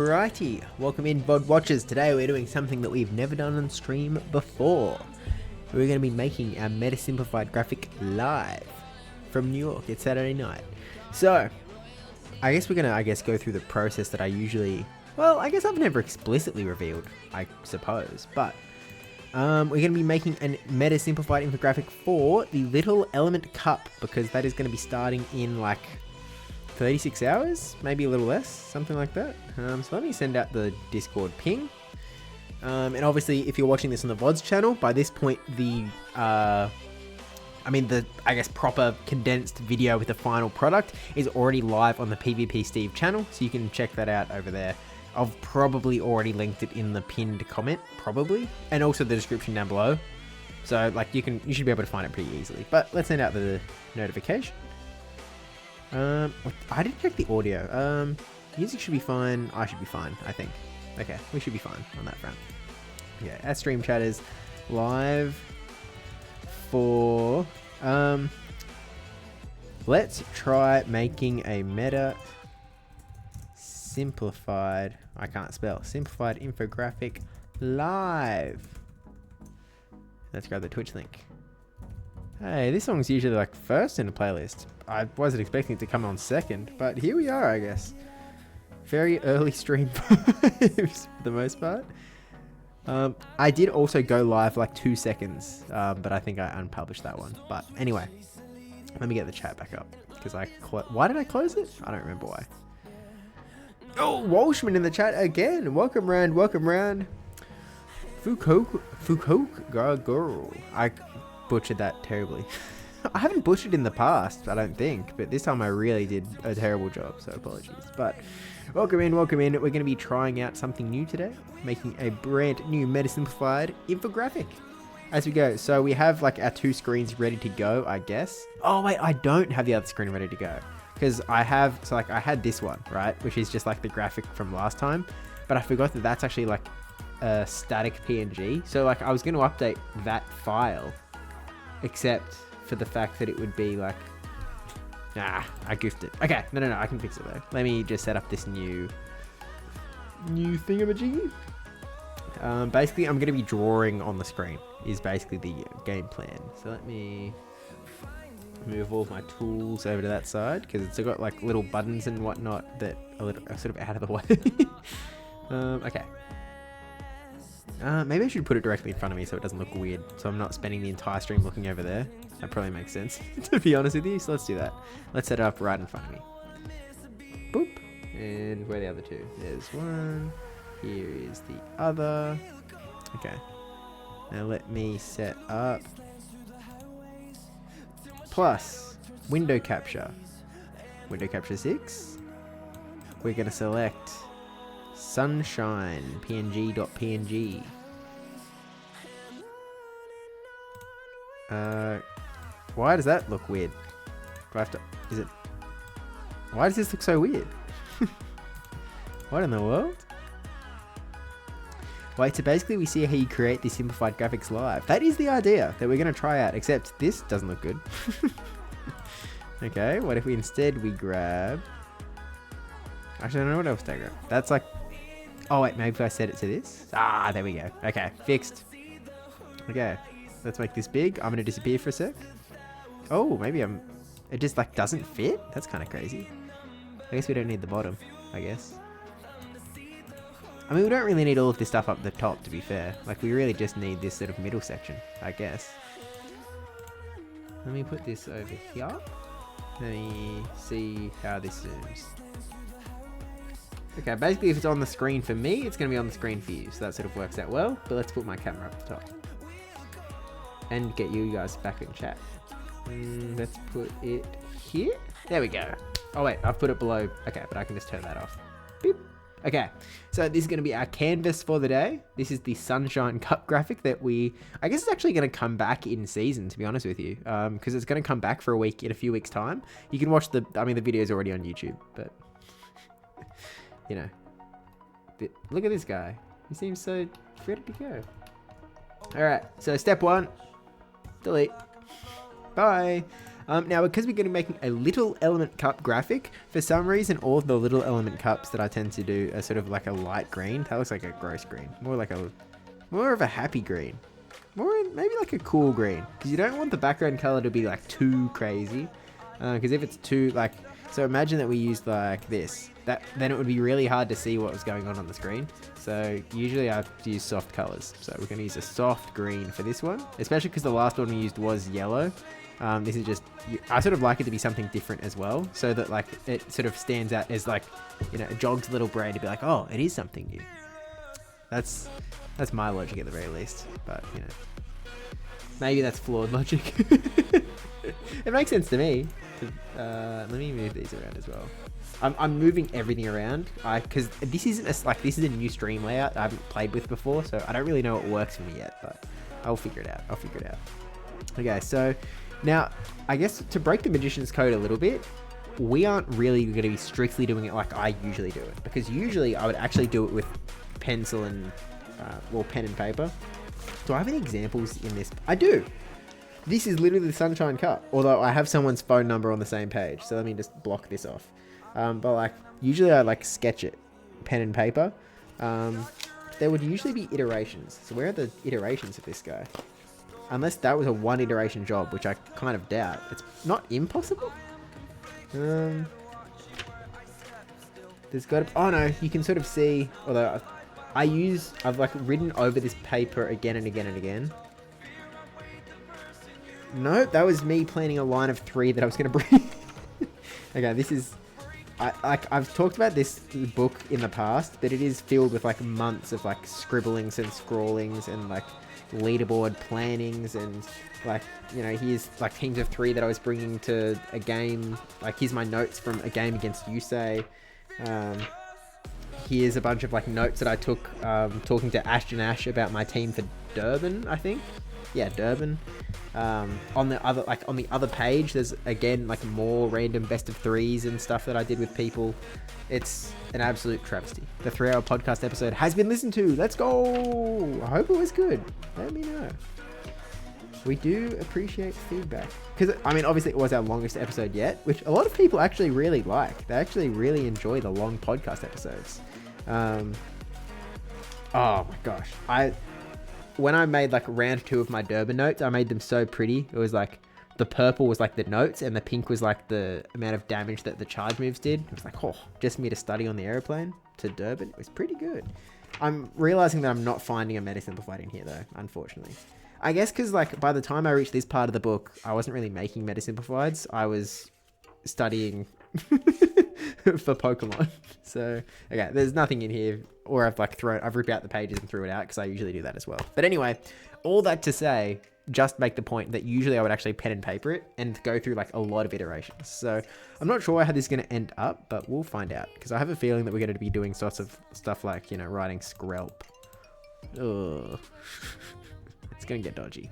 Righty, welcome in VOD watchers. Today we're doing something that we've never done on stream before. We're going to be making our meta simplified graphic live from New York. It's Saturday night. So, I guess we're going to go through the process that I usually, I guess I've never explicitly revealed, I suppose, but we're going to be making a meta simplified infographic for the Little Element Cup, because that is going to be starting in like 36 hours, maybe a little less, something like that. So let me send out the Discord ping. And obviously, if you're watching this on the VODs channel, by this point, the proper condensed video with the final product is already live on the PvP Steve channel, so you can check that out over there. I've probably already linked it in the pinned comment, probably, and also the description down below. So like you should be able to find it pretty easily. But let's send out the notification. I didn't check the audio. Music should be fine. I should be fine, I think. Okay, we should be fine on that front. Yeah, our stream chat is live for, let's try making a meta simplified, I can't spell, simplified infographic live. Let's grab the Twitch link. Hey, this song's usually like first in a playlist. I wasn't expecting it to come on second, but here we are, I guess. Very early stream vibes for the most part. I did also go live like 2 seconds, but I think I unpublished that one. But anyway, let me get the chat back up, because why did I close it? I don't remember why. Oh, Walshman in the chat again. Welcome round, welcome round. Foucault, girl. I butchered that terribly. I haven't butchered in the past, I don't think, but this time I really did a terrible job, so apologies. But welcome in, welcome in. We're going to be trying out something new today, making a brand new meta simplified infographic as we go. So we have like our 2 screens ready to go, I guess. Oh wait, I don't have the other screen ready to go, because I had this one, right, which is just like the graphic from last time, but I forgot that that's actually like a static PNG. So like I was going to update that file, except for the fact that it would be like, I goofed it. Okay, no, I can fix it though. Let me just set up this new thingamajiggy. Basically, I'm going to be drawing on the screen is basically the game plan. So let me move all of my tools over to that side, because it's got like little buttons and whatnot that are sort of out of the way. Okay. Maybe I should put it directly in front of me so it doesn't look weird, so I'm not spending the entire stream looking over there. That probably makes sense, to be honest with you, so let's do that. Let's set it up right in front of me. Boop. And where are the other 2? There's one. Here is the other. Okay. Now let me set up plus window capture. Window capture 6. We're going to select sunshine png.png. Why does that look weird? Do I have to, why does this look so weird? What in the world? Wait, so basically we see how you create these simplified graphics live. That is the idea that we're going to try out, except this doesn't look good. Okay, what if we instead grab, actually I don't know what else to grab. That's like, oh wait, maybe if I set it to this. Ah, there we go. Okay, fixed. Okay, let's make this big. I'm going to disappear for a sec. Oh, maybe it just like doesn't fit? That's kind of crazy. I guess we don't need the bottom, I guess. I mean, we don't really need all of this stuff up the top, to be fair. Like, we really just need this sort of middle section, I guess. Let me put this over here. Let me see how this zooms. Okay, basically if it's on the screen for me, it's going to be on the screen for you. So that sort of works out well. But let's put my camera up the top. And get you guys back in chat. Let's put it here. There we go. Oh wait, I've put it below. Okay, but I can just turn that off. Beep. Okay, so this is going to be our canvas for the day. This is the Sunshine Cup graphic that I guess it's actually going to come back in season, to be honest with you. Because it's going to come back for in a few weeks' time. You can watch the video's already on YouTube, but you know. Look at this guy. He seems so ready to go. Alright, so step 1, delete. Bye. Now, because we're going to be making a little element cup graphic, for some reason, all of the little element cups that I tend to do are sort of like a light green. That looks like a gross green. More of a happy green. Maybe like a cool green. Because you don't want the background color to be like too crazy. Because if it's too like... So imagine that we used like this. Then it would be really hard to see what was going on the screen. So usually I have to use soft colors. So we're going to use a soft green for this one. Especially because the last one we used was yellow. This is just, I sort of like it to be something different as well, so that like it sort of stands out as like, you know, it jogs a little brain to be like, oh, it is something new. That's my logic at the very least, but you know, maybe that's flawed logic. It makes sense to me. Let me move these around as well. I'm moving everything around, because this isn't this is a new stream layout I haven't played with before, so I don't really know what works for me yet, but I'll figure it out. Okay, so. Now, I guess to break the magician's code a little bit, we aren't really going to be strictly doing it like I usually do it. Because usually I would actually do it with pencil and, pen and paper. Do I have any examples in this? I do. This is literally the Sunshine Cup. Although I have someone's phone number on the same page. So let me just block this off. But like, usually I like sketch it. Pen and paper. There would usually be iterations. So where are the iterations of this guy? Unless that was a one iteration job, which I kind of doubt. It's not impossible. There's got to... Oh no, you can sort of see... Although I've like written over this paper again and again and again. No, that was me planning a line of 3 that I was going to bring. Okay, this is... I've talked about this book in the past, but it is filled with like months of like scribblings and scrawlings and like leaderboard plannings, and like, you know, here's like teams of 3 that I was bringing to a game. Like, here's my notes from a game against Yusei. Here's a bunch of like notes that I took talking to Ashton Ash about my team for Durban, I think. Yeah, Durban. On the other page, there's again like more random best of 3s and stuff that I did with people. It's an absolute travesty. The 3-hour podcast episode has been listened to. Let's go. I hope it was good. Let me know. We do appreciate feedback, because I mean, obviously it was our longest episode yet, which a lot of people actually really like. They actually really enjoy the long podcast episodes. Oh my gosh. When I made like round 2 of my Durban notes, I made them so pretty. It was like the purple was like the notes and the pink was like the amount of damage that the charge moves did. It was like, oh, just me to study on the airplane to Durban. It was pretty good. I'm realizing that I'm not finding a Meta Simplified in here though, unfortunately. I guess because like by the time I reached this part of the book, I wasn't really making Meta Simplifieds. I was studying for Pokemon. So, okay, there's nothing in here, or I've ripped out the pages and threw it out, because I usually do that as well. But anyway, all that to say, just make the point that usually I would actually pen and paper it and go through like a lot of iterations. So I'm not sure how this is going to end up, but we'll find out, because I have a feeling that we're going to be doing sorts of stuff like, you know, writing Skrelp. Ugh. It's going to get dodgy.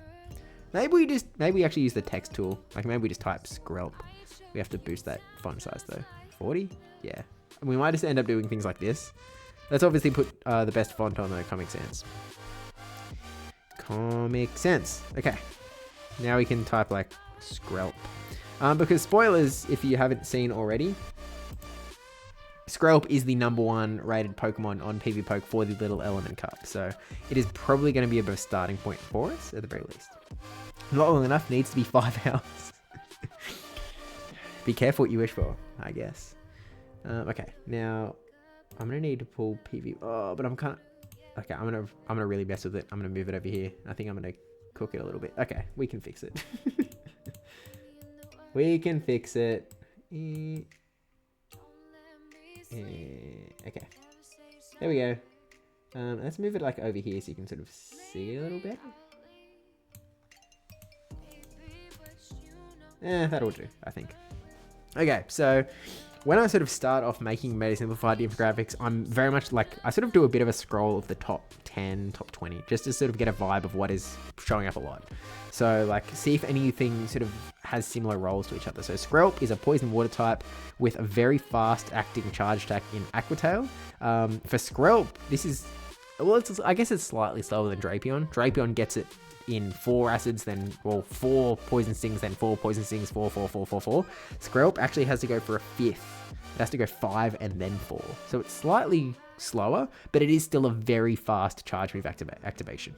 Maybe we actually use the text tool. Like, maybe we just type Skrelp. We have to boost that font size though. 40? Yeah. We might just end up doing things like this. Let's obviously put the best font on the Comic Sans. Comic Sans. Okay. Now we can type like Skrelp. Because spoilers, if you haven't seen already, Skrelp is the #1 rated Pokemon on PvPoke for the Little Element Cup. So it is probably going to be a bit of a starting point for us at the very least. Not long enough, needs to be 5 hours. Be careful what you wish for, I guess. Okay, now I'm gonna need to pull PV. Oh, but I'm kind of... Okay, I'm gonna really mess with it. I'm gonna move it over here. I think I'm gonna cook it a little bit. Okay, we can fix it. We can fix it. Okay, there we go. Let's move it like over here so you can sort of see it a little bit. That'll do, I think. Okay, so when I sort of start off making Meta Simplified infographics, I'm very much like, I sort of do a bit of a scroll of the top 10, top 20, just to sort of get a vibe of what is showing up a lot. So like, see if anything sort of has similar roles to each other. So Skrelp is a poison water type with a very fast acting charge attack in Aqua Tail. For Skrelp, this is well, I guess it's slightly slower than Drapion. Drapion gets it in 4 acids, then, well, 4 poison stings, then 4 poison stings, 4, 4, 4, 4, 4. Skrelp actually has to go for a 5th. It has to go 5 and then 4. So it's slightly slower, but it is still a very fast charge move activation.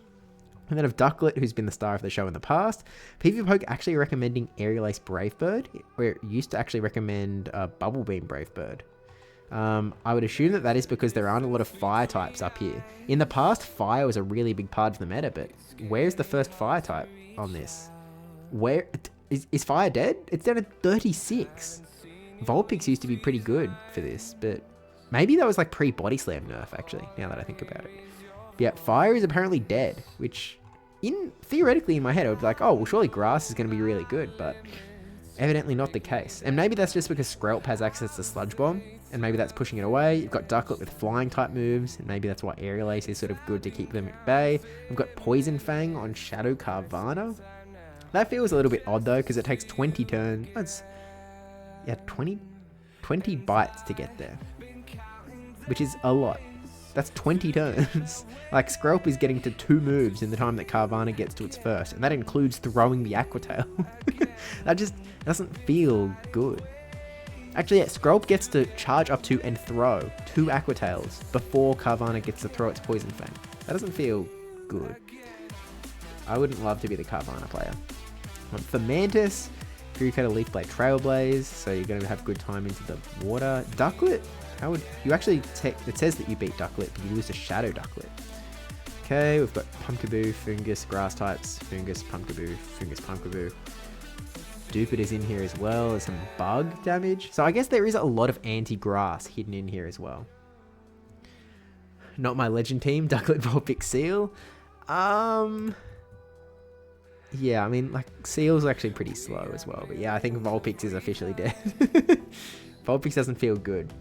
And then of Ducklet, who's been the star of the show in the past, PvPoke actually recommending Aerial Ace Brave Bird, where it used to actually recommend Bubble Beam Brave Bird. I would assume that is because there aren't a lot of fire types up here. In the past, fire was a really big part of the meta, but where's the first fire type on this? Where is fire dead? It's down at 36. Vulpix used to be pretty good for this, but maybe that was like pre-Body Slam nerf, actually, now that I think about it. But yeah, fire is apparently dead, which theoretically in my head I would be like, oh, well, surely grass is going to be really good, but evidently not the case. And maybe that's just because Skrelp has access to Sludge Bomb, and maybe that's pushing it away. You've got Ducklet with flying type moves, and maybe that's why Aerial Ace is sort of good to keep them at bay. We've got Poison Fang on Shadow Carvanha. That feels a little bit odd though, because it takes 20 turns. That's, yeah, 20 bites to get there, which is a lot. That's 20 turns. Like, Skrelp is getting to 2 moves in the time that Carvanha gets to its first, and that includes throwing the Aqua Tail. That just doesn't feel good. Actually, yeah, Skrelp gets to charge up to and throw 2 Aqua Tails before Carvanha gets to throw its Poison Fang. That doesn't feel good. I wouldn't love to be the Carvanha player. For Mantis, Fury Cutter, Leaf Blade, Trailblaze, so you're going to have good time into the water. Ducklet, how would you actually it says that you beat Ducklet, but you lose to Shadow Ducklet. Okay, we've got Pumpkaboo, Fungus, Grass types, Fungus, Pumpkaboo, Fungus, Pumpkaboo. Dupit is in here as well. There's some bug damage. So I guess there is a lot of anti-grass hidden in here as well. Not my legend team, Ducklet, Vulpix, Seal. Yeah, I mean, like, Seal's actually pretty slow as well. But yeah, I think Vulpix is officially dead. Vulpix doesn't feel good.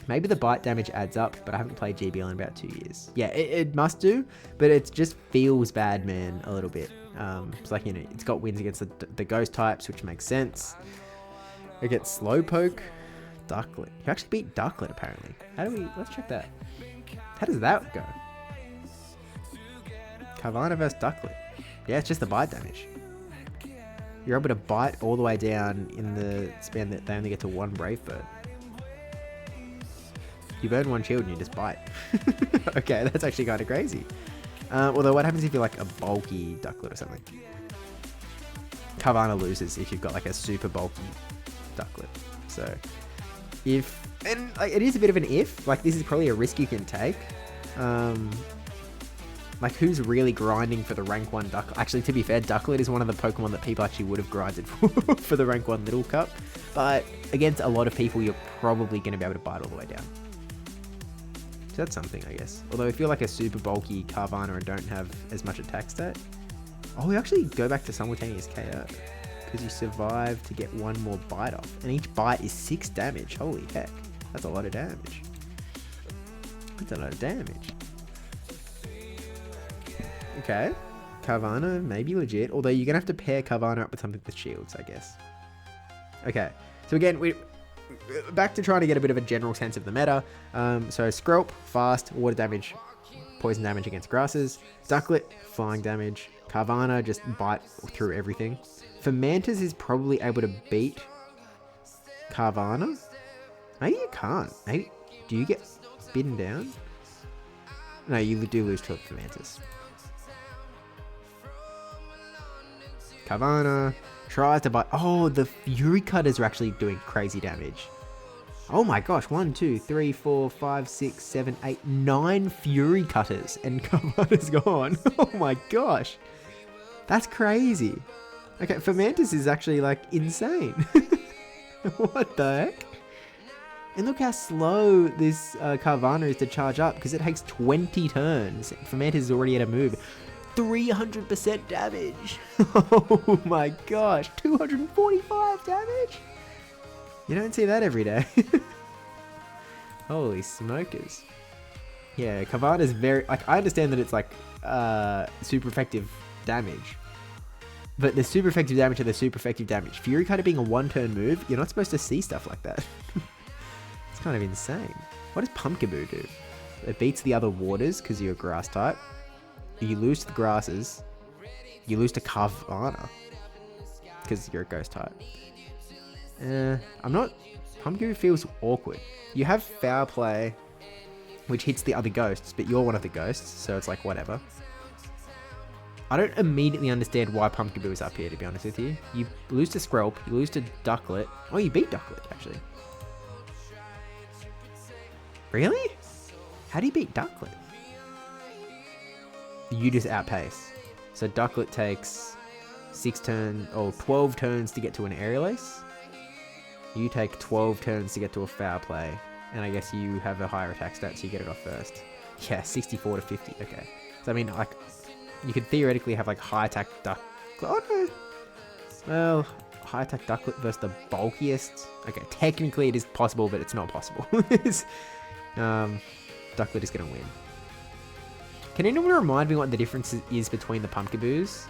Maybe the bite damage adds up, but I haven't played GBL in about 2 years. Yeah, it must do, but it just feels bad, man, a little bit. It's like, you know, it's got wins against the ghost types, which makes sense. It gets Slowpoke, Ducklet. You actually beat Ducklet, apparently. Let's check that. How does that go? Carvanha versus Ducklet. Yeah, it's just the bite damage. You're able to bite all the way down in the span that they only get to 1 Brave Bird. You burn 1 shield and you just bite. Okay, that's actually kind of crazy. Although, what happens if you're like a bulky Ducklet or something? Carvanha loses if you've got like a super bulky Ducklet. So, and like, it is a bit of an if. Like, this is probably a risk you can take. Like, who's really grinding for the rank 1 Ducklet? Actually, to be fair, Ducklet is one of the Pokemon that people actually would have grinded for the rank 1 Little Cup. But against a lot of people, you're probably going to be able to bite all the way down. So that's something, I guess. Although if you're like a super bulky Carvanha and don't have as much attack stat. Oh, we actually go back to simultaneous KO. Because you survive to get 1 more bite off. And each bite is 6 damage. Holy heck. That's a lot of damage. That's a lot of damage. Okay, Carvanha may be legit, although you're going to have to pair Carvanha up with something with shields, I guess. Okay, so again, we're back to trying to get a bit of a general sense of the meta. So Skrelp, fast, water damage, poison damage against grasses. Ducklet, flying damage. Carvanha, just bite through everything. Fermantis is probably able to beat Carvanha. Maybe you can't. Maybe, do you get bitten down? No, you do lose to Fermantis. Carvanha tries to bite. Oh, the Fury Cutters are actually doing crazy damage. Oh my gosh, 1, 2, 3, 4, 5, 6, 7, 8, 9 Fury Cutters, and Carvanha's gone. Oh my gosh, that's crazy. Okay, Fermantis is actually like insane. What the heck? And look how slow this Carvanha is to charge up, because it takes 20 turns. Fermantis is already at a move. 300% damage. Oh my gosh, 245 damage. You don't see that every day. Holy smokers. Yeah, Carvanha is very, like, I understand that it's like super effective damage, but the super effective damage to the super effective damage. Fury Cutter being a 1-turn move, you're not supposed to see stuff like that. It's kind of insane. What does Pumpkaboo do? It beats the other waters because you're a grass type. You lose to the grasses. You lose to Carvana because you're a ghost type. I'm not... Pumpkaboo feels awkward. You have Foul Play, which hits the other ghosts, but you're one of the ghosts, so it's like, whatever. I don't immediately understand why Pumpkaboo is up here, to be honest with you. You lose to Skrelp, you lose to Ducklet. Oh, you beat Ducklet, actually. Really? How do you beat Ducklet? You just outpace. So Ducklet takes 12 turns to get to an Aerial Ace. You take 12 turns to get to a Foul Play. And I guess you have a higher attack stat, so you get it off first. Yeah, 64 to 50. Okay. So I mean, like, you could theoretically have like high attack Ducklet. Oh no. Well, high attack Ducklet versus the bulkiest. Okay, technically it is possible, but it's not possible. Ducklet is gonna win. Can anyone remind me what the difference is between the Pumpkaboos?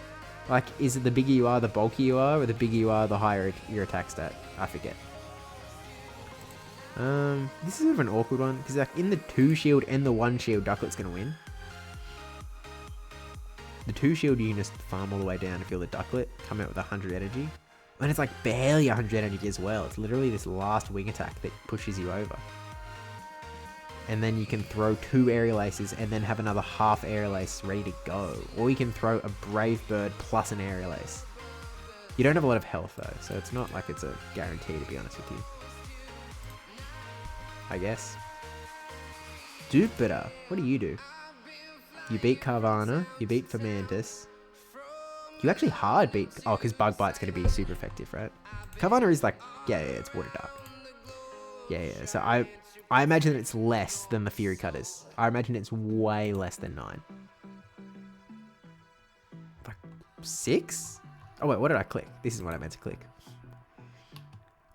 Like, is it the bigger you are, the bulkier you are, or the bigger you are, the higher your attack stat? I forget. This is sort of an awkward one, because like in the 2 shield and the 1 shield, Ducklet's gonna win. The 2 shield you can just farm all the way down if you're the Ducklet, come out with 100 energy. And it's like barely 100 energy as well. It's literally this last wing attack that pushes you over. And then you can throw 2 Aerial Aces and then have another half Aerial Ace ready to go. Or you can throw a Brave Bird plus an Aerial Ace. You don't have a lot of health though, so it's not like it's a guarantee, to be honest with you. I guess. Jupiter, what do? You beat Carvana, you beat Fermantis. You actually hard beat... Oh, because Bug Bite's going to be super effective, right? Carvana is like... Yeah, it's Water Dark. Yeah. So I imagine it's less than the Fury Cutters. I imagine it's way less than 9. Like 6? Oh wait, what did I click? This is what I meant to click.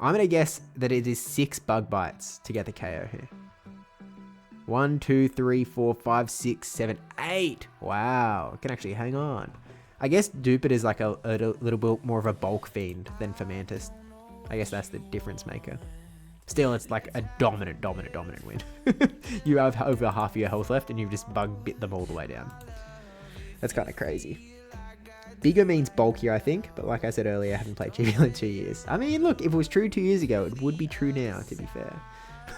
I'm going to guess that it is 6 Bug Bites to get the KO here. 1, 2, 3, 4, 5, 6, 7, 8. Wow, I can actually hang on. I guess Dupit is like a little bit more of a bulk fiend than Fermantis. I guess that's the difference maker. Still, it's like a dominant win. You have over half of your health left and you've just bug bit them all the way down. That's kind of crazy. Bigger means bulkier, I think, but like I said earlier, I haven't played GBL in 2 years. I mean, look, if it was true 2 years ago, it would be true now, to be fair.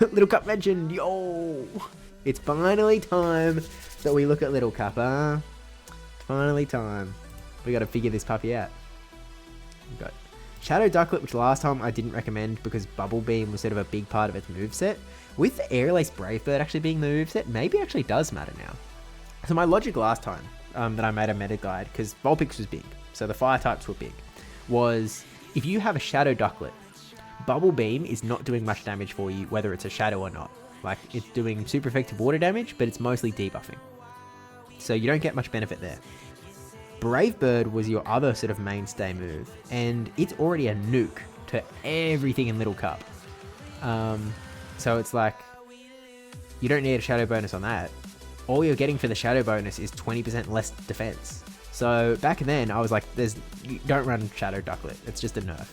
Little Cup mentioned, yo! It's finally time that we look at Little Cup, huh? It's finally time. We gotta figure this puppy out. We've got Shadow Ducklet, which last time I didn't recommend because Bubble Beam was sort of a big part of its moveset. With the Aerial Ace Brave Bird actually being the moveset, maybe it actually does matter now. So my logic last time that I made a meta guide, because Vulpix was big, so the fire types were big, was if you have a Shadow Ducklet, Bubble Beam is not doing much damage for you, whether it's a Shadow or not. Like, it's doing super effective water damage, but it's mostly debuffing. So you don't get much benefit there. Brave Bird was your other sort of mainstay move, and it's already a nuke to everything in Little Cup. So it's like, you don't need a Shadow bonus on that. All you're getting for the Shadow bonus is 20% less defense. So back then, I was like, you don't run Shadow Ducklet, it's just a nerf.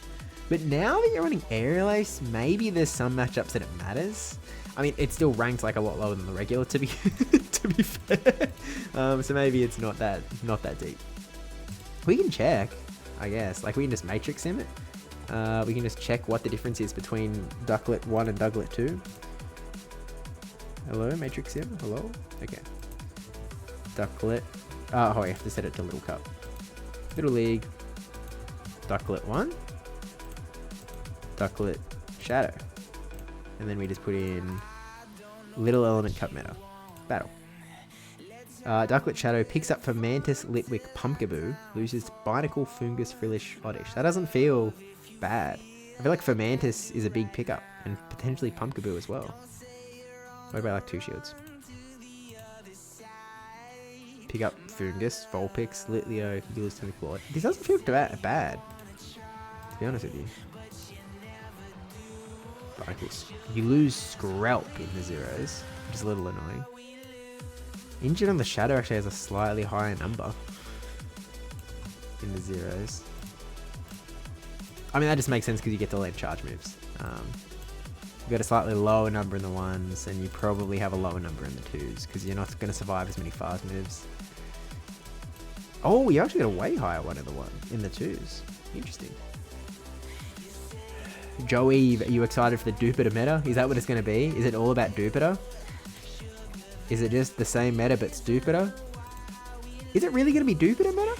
But now that you're running Aerial Ace, maybe there's some matchups that it matters. I mean, it still ranks like a lot lower than the regular, to be to be fair. So maybe it's not that deep. We can check, I guess. Like, we can just matrix sim it. We can just check what the difference is between Ducklet 1 and Ducklet 2. Hello, matrix sim. Hello. Okay. Ducklet. Oh, I have to set it to Little Cup. Little League. Ducklet 1. Ducklet Shadow. And then we just put in Little Element Cup meta. Battle. Ducklet Shadow picks up Fermantis, Litwick, Pumpkaboo, loses Binacle, Fungus, Frillish, Oddish. That doesn't feel bad. I feel like Fermantis is a big pickup, and potentially Pumpkaboo as well. What about like 2 shields? Pick up Fungus, Vulpix, Litleo, you lose to the Claw. This doesn't feel bad, to be honest with you. You lose Skrelp in the zeros, which is a little annoying. Injured on the Shadow actually has a slightly higher number in the zeros. I mean, that just makes sense because you get to land charge moves. You've got a slightly lower number in the 1s, and you probably have a lower number in the 2s, because you're not going to survive as many fast moves. Oh, you actually got a way higher one in the 2s. Interesting. Joey, are you excited for the Dupiter meta? Is that what it's going to be? Is it all about Dupiter? Is it just the same meta, but it's Dupiter? Is it really going to be Dupiter meta?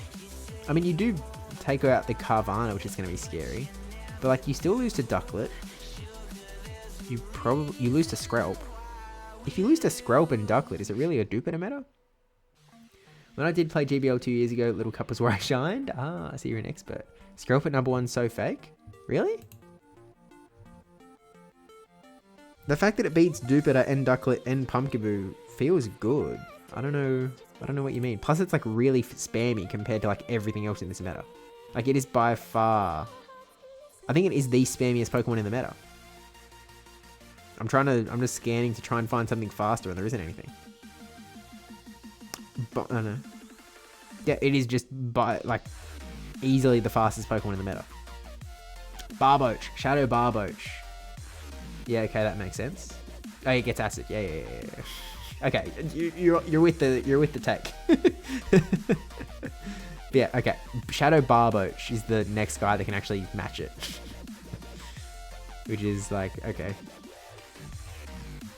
I mean, you do take out the Carvana, which is going to be scary. But, like, you still lose to Ducklet. You lose to Skrelp. If you lose to Skrelp and Ducklet, is it really a Dupiter meta? When I did play GBL 2 years ago, Little Cup was where I shined. Ah, I see you're an expert. Skrelp at number 1 so fake? Really? The fact that it beats Dupiter and Ducklet and Pumpkaboo feels good. I don't know what you mean. Plus, it's like really spammy compared to like everything else in this meta. Like, it is by far... I think it is the spammiest Pokemon in the meta. I'm just scanning to try and find something faster, and there isn't anything. But, I don't know. Yeah, it is just by, like, easily the fastest Pokemon in the meta. Barboach. Shadow Barboach. Yeah, okay, that makes sense. Oh, it gets acid. Yeah. Okay, you're with the tech. Yeah, okay. Shadow Barboach is the next guy that can actually match it. Which is like, okay.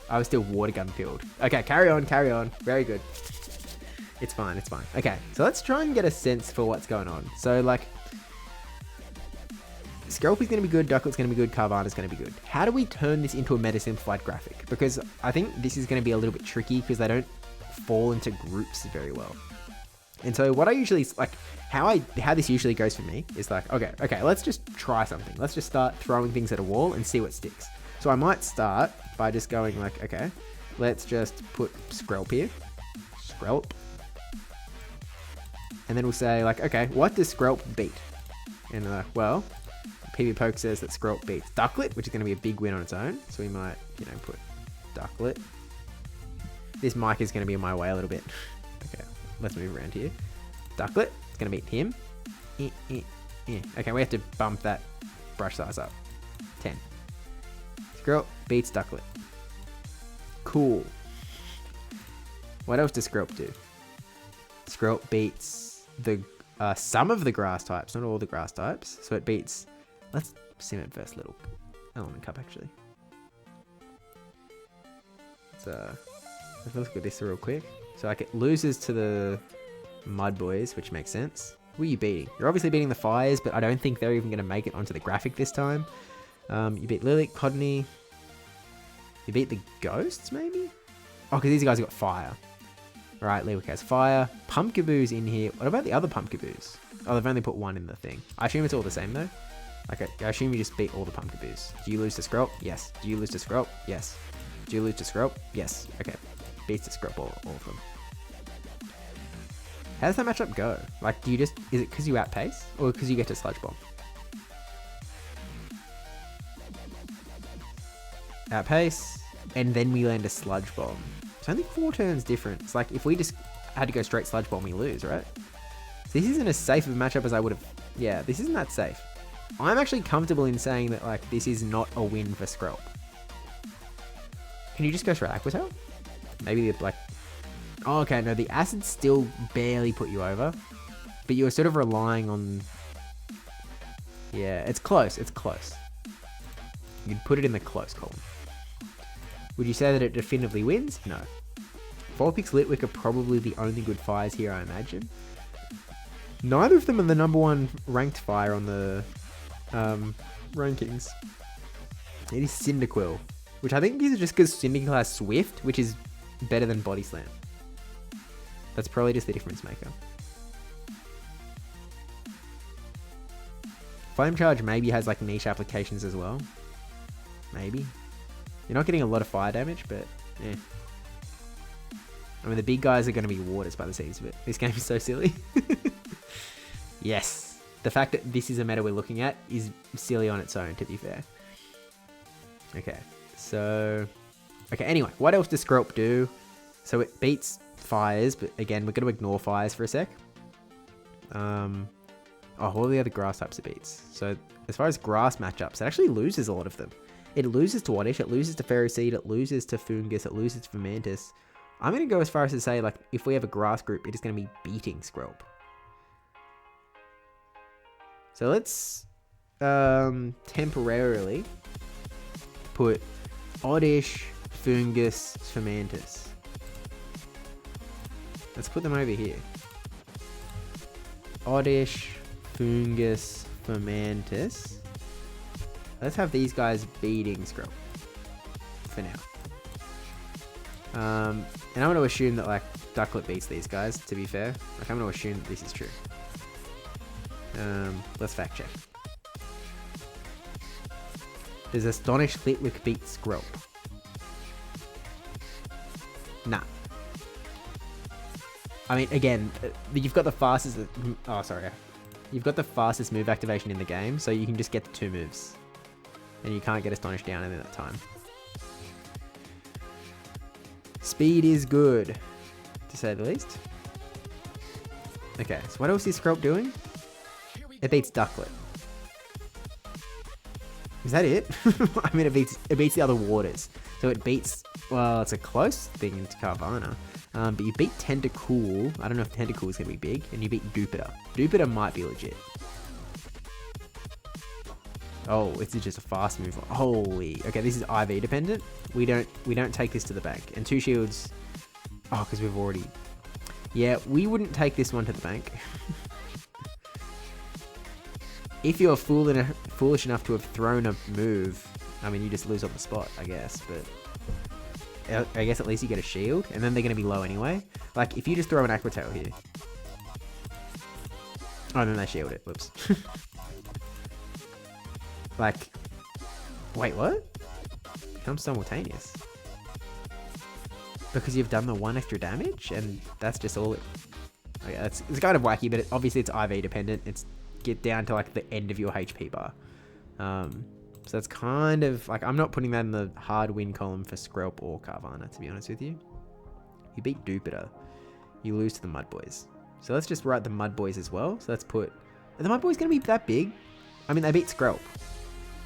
I was still water gun filled. Okay, carry on. Very good. It's fine. Okay, so let's try and get a sense for what's going on. So, like, Skrelp is going to be good, Ducklet's going to be good, Carvana's going to be good. How do we turn this into a meta simplified graphic? Because I think this is going to be a little bit tricky because they don't fall into groups very well. And so what I usually, like, how this usually goes for me is like, okay, let's just try something. Let's just start throwing things at a wall and see what sticks. So I might start by just going like, okay, let's just put Skrelp here. Skrelp. And then we'll say like, okay, what does Skrelp beat? And well, PvPoke says that Skrelp beats Ducklet, which is going to be a big win on its own. So we might, put Ducklet. This mic is going to be in my way a little bit. Okay, let's move around here. Ducklet, it's going to beat him. Okay, we have to bump that brush size up. 10. Skrelp beats Ducklet. Cool. What else does Skrelp do? Skrelp beats the some of the grass types, not all the grass types. So it beats... Let's sim it first, little element cup, actually. Let's look at this real quick. So like it loses to the Mud Boys, which makes sense. Who are you beating? You're obviously beating the Fires, but I don't think they're even going to make it onto the graphic this time. You beat Lilac, Codney. You beat the Ghosts, maybe? Oh, because these guys got Fire. Right, Lilac has Fire. Pumpkaboo's in here. What about the other Pumpkaboos? Oh, they've only put one in the thing. I assume it's all the same, though. Okay, I assume you just beat all the Pumpkaboos. Do you lose to Skrelp? Yes. Do you lose to Skrelp? Yes. Do you lose to Skrelp? Yes. Okay. Beats to Skrelp, all of them. How does that matchup go? Like, do you just... Is it because you outpace? Or because you get to Sludge Bomb? Outpace. And then we land a Sludge Bomb. It's only 4 turns different. It's like, if we just had to go straight Sludge Bomb, we lose, right? So this isn't as safe of a matchup as I would have... Yeah, this isn't that safe. I'm actually comfortable in saying that, like, this is not a win for Skrelp. Can you just go straight Aqua Tail? Maybe the, like... Oh, okay, no, the Acid still barely put you over. But you're sort of relying on... Yeah, it's close, it's close. You'd put it in the close column. Would you say that it definitively wins? No. Vulpix, Litwick are probably the only good fires here, I imagine. Neither of them are the number 1 ranked fire on the rankings. It is Cyndaquil, which I think is just because Cyndaquil has Swift, which is better than Body Slam. That's probably just the difference maker. Flame Charge maybe has like niche applications as well. Maybe. You're not getting a lot of fire damage, but yeah. I mean, the big guys are going to be waters by the seams of it. This game is so silly. Yes. The fact that this is a meta we're looking at is silly on its own, to be fair. Okay. So... Okay, anyway. What else does Skrelp do? So it beats Fires, but again, we're going to ignore Fires for a sec. Oh, what are the other grass types it beats? So as far as grass matchups, it actually loses a lot of them. It loses to Oddish, it loses to Ferroseed, it loses to Fungus, it loses to Fomantis. I'm going to go as far as to say, like, if we have a grass group, it is going to be beating Skrelp. So let's temporarily put Oddish, Fungus, Fomantis. Let's put them over here. Oddish, Fungus, Fomantis. Let's have these guys beating Skrelp for now. And I'm going to assume that, like, Ducklet beats these guys, to be fair. Like, I'm going to assume that this is true. Let's fact check. Does Astonish Litwick beat Skrelp? Nah. I mean, again, you've got the fastest... Oh, sorry. You've got the fastest move activation in the game, so you can just get the 2 moves. And you can't get Astonish down in that time. Speed is good, to say the least. Okay, so what else is Skrelp doing? It beats Ducklet. Is that it? I mean, it beats the other waters. So it beats, well, it's a close thing to Carvanha. But you beat Tentacool. I don't know if Tentacool is going to be big. And you beat Dupiter. Dupiter might be legit. Oh, it's just a fast move. Holy. Okay, this is IV dependent. We don't take this to the bank. And 2 shields. Oh, because we've already... Yeah, we wouldn't take this one to the bank. If you're foolish enough to have thrown a move, I mean, you just lose on the spot, I guess. But I guess at least you get a shield, and then they're going to be low anyway. Like, if you just throw an Aqua Tail here. Oh, and then they shield it. Whoops. Like, wait, what? Becomes simultaneous. Because you've done the 1 extra damage, and that's just all it... Okay, it's kind of wacky, but obviously it's IV dependent. It's get down to, like, the end of your HP bar. So that's kind of... Like, I'm not putting that in the hard win column for Skrelp or Carvanha, to be honest with you. You beat Dupiter. You lose to the Mud Boys. So let's just write the Mud Boys as well. So let's put... Are the Mud Boys going to be that big? I mean, they beat Skrelp.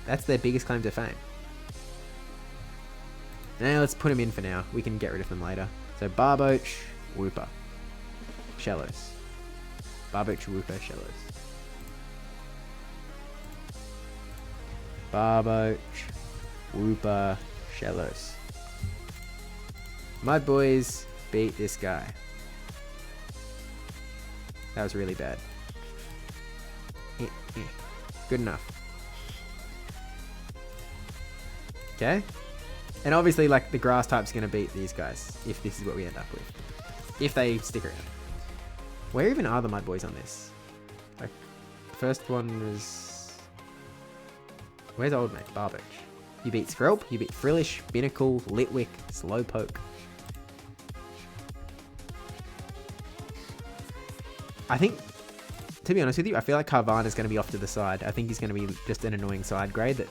That's their biggest claim to fame. Now let's put them in for now. We can get rid of them later. So Barboach, Wooper, Shellos. Barboach, Wooper, Shellos. Barboach, Wooper, Shellos. Mud Boys beat this guy. That was really bad. Good enough. Okay. And obviously, like, the grass type's going to beat these guys, if this is what we end up with. If they stick around. Where even are the Mud Boys on this? Like, first one was... Where's Old Mate? Barboach. You beat Skrelp, you beat Frillish, Binnacle, Litwick, Slowpoke. I think, to be honest with you, I feel like Carvanha's going to be off to the side. I think he's going to be just an annoying side grade that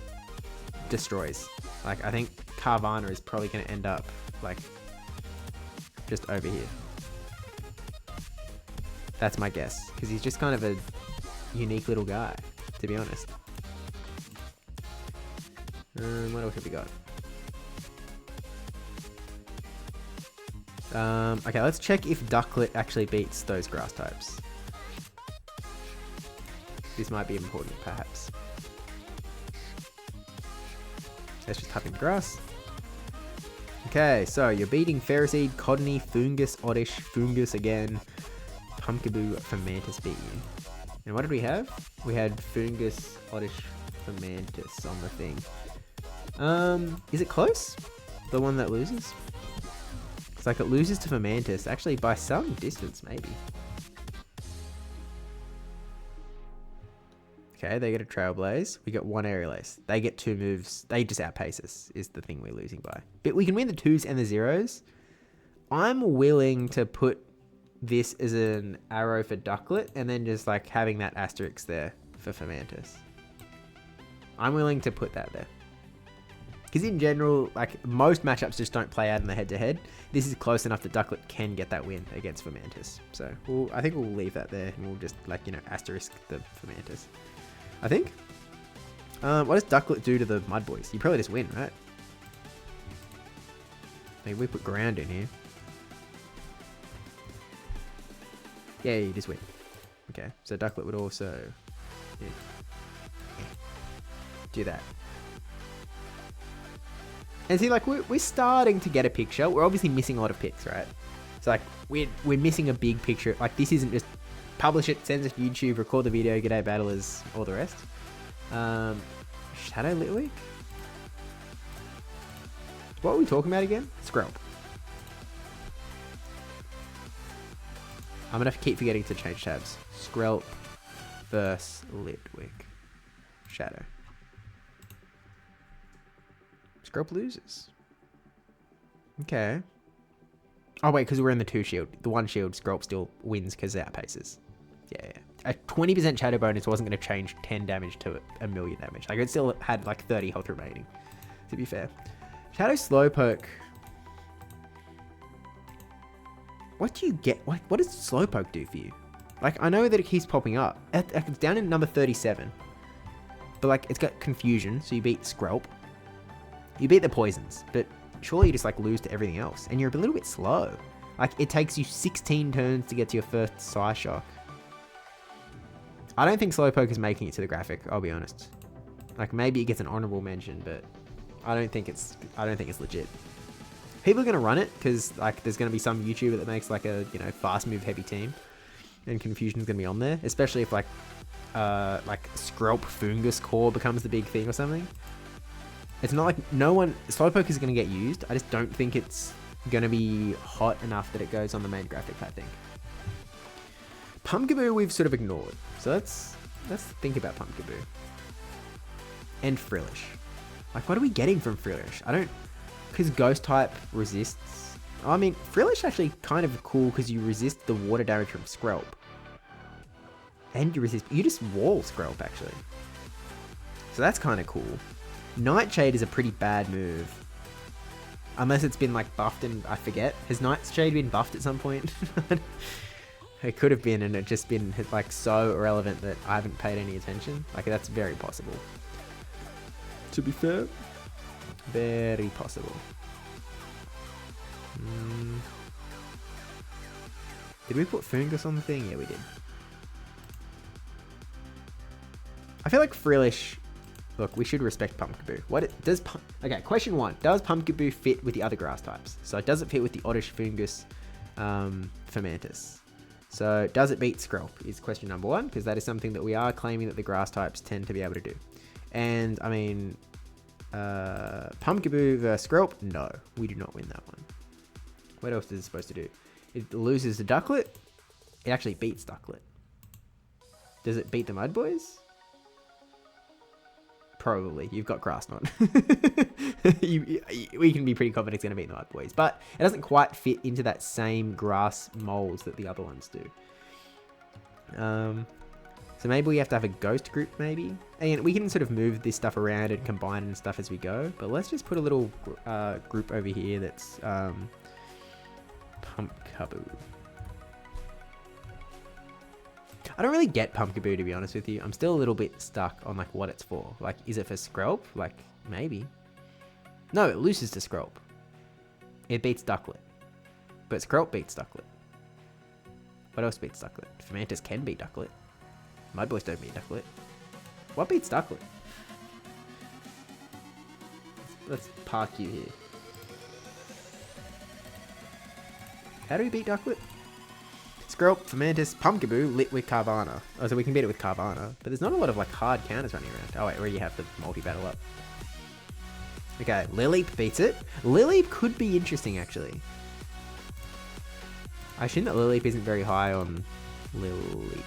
destroys. Like, I think Carvanha is probably going to end up, like, just over here. That's my guess. Because he's just kind of a unique little guy, to be honest. What else have we got? Okay, let's check if Ducklet actually beats those grass types. This might be important, perhaps. Let's just type in grass. Okay, so you're beating Ferroseed, Codney, Fungus, Oddish, Fungus again. Pumpkaboo, Fomantis beat you. And what did we have? We had Fungus, Oddish, Fomantis on the thing. Is it close? The one that loses? It's like it loses to Fomantis, actually by some distance, maybe. Okay, they get a Trailblaze. We get 1 Aerial Ace. They get 2 moves. They just outpace us, is the thing we're losing by. But we can win the 2s and the 0s. I'm willing to put this as an arrow for Ducklet, and then just, like, having that asterisk there for Fomantis. I'm willing to put that there. Because in general, like, most matchups just don't play out in the head-to-head. This is close enough that Ducklet can get that win against Fomantis. So, I think we'll leave that there, and we'll just, like, you know, asterisk the Fomantis. I think. What does Ducklet do to the Mud Boys? You probably just win, right? Maybe we put ground in here. Yeah, you just win. Okay, so Ducklet would also do that. And see, like, we're starting to get a picture. We're obviously missing a lot of pics, right? So, like, we're missing a big picture. Like, this isn't just publish it, send it to YouTube, record the video, g'day battlers, all the rest. Shadow Litwick? What were we talking about again? Skrelp. I'm gonna keep forgetting to change tabs. Skrelp versus Litwick. Shadow. Skrelp loses. Okay. Oh wait, because we're in the 2 shield. The 1 shield, Skrelp still wins because it outpaces. Yeah. A 20% shadow bonus wasn't going to change 10 damage to a million damage. Like, it still had like 30 health remaining, to be fair. Shadow Slowpoke. What do you get? What does Slowpoke do for you? Like, I know that it keeps popping up. It's down in number 37. But like, it's got confusion, so you beat Skrelp. You beat the poisons, but surely you just like lose to everything else. And you're a little bit slow. Like, it takes you 16 turns to get to your first Psyshock. I don't think Slowpoke is making it to the graphic, I'll be honest. Like, maybe it gets an honorable mention, but I don't think it's legit. People are going to run it because like there's going to be some YouTuber that makes like a, you know, fast move heavy team, and Confusion's going to be on there, especially if like Skrelp Fungus Core becomes the big thing or something. It's not like Slowpoke is going to get used. I just don't think it's going to be hot enough that it goes on the main graphic, I think. Pumpkaboo we've sort of ignored. So let's think about Pumpkaboo. And Frillish. Like, what are we getting from Frillish? Because Ghost type resists. I mean, Frillish actually kind of cool because you resist the water damage from Skrelp. And you just wall Skrelp actually. So that's kind of cool. Nightshade is a pretty bad move. Unless it's been like buffed and I forget. Has Nightshade been buffed at some point? It could have been, and it's just been like so irrelevant that I haven't paid any attention. Like, that's very possible. To be fair, very possible. Did we put Fungus on the thing? Yeah, we did. I feel like Frillish. Look, we should respect Pumpkaboo. Okay, question 1. Does Pumpkaboo fit with the other grass types? So does it fit with the Oddish, Fungus, Fermentus? So does it beat Skrelp is question number 1, because that is something that we are claiming that the grass types tend to be able to do. And I mean, Pumpkaboo versus Skrelp, no, we do not win that one. What else is it supposed to do? It loses to Ducklet. It actually beats Ducklet. Does it beat the Mud Boys? Probably. You've got Grass Knot. We can be pretty confident it's going to beat the Mud Boys. But it doesn't quite fit into that same grass molds that the other ones do. So maybe we have to have a ghost group, maybe. And we can sort of move this stuff around and combine and stuff as we go. But let's just put a little group over here that's Pumpkaboo. I don't really get Pumpkaboo, to be honest with you. I'm still a little bit stuck on like what it's for. Like, is it for Skrelp? Like, maybe. No, it loses to Skrelp. It beats Ducklet. But Skrelp beats Ducklet. What else beats Ducklet? Fermentus can beat Ducklet. Mud Boys don't beat Ducklet. What beats Ducklet? Let's park you here. How do we beat Ducklet? Skrelp, Fermentus, Pumpkaboo, Litwick, Carvana. Oh, so we can beat it with Carvana. But there's not a lot of like hard counters running around. Oh wait, where you have the multi-battle up. Okay, Lileep beats it. Lileep could be interesting actually. I assume that Lileep isn't very high on Lileep.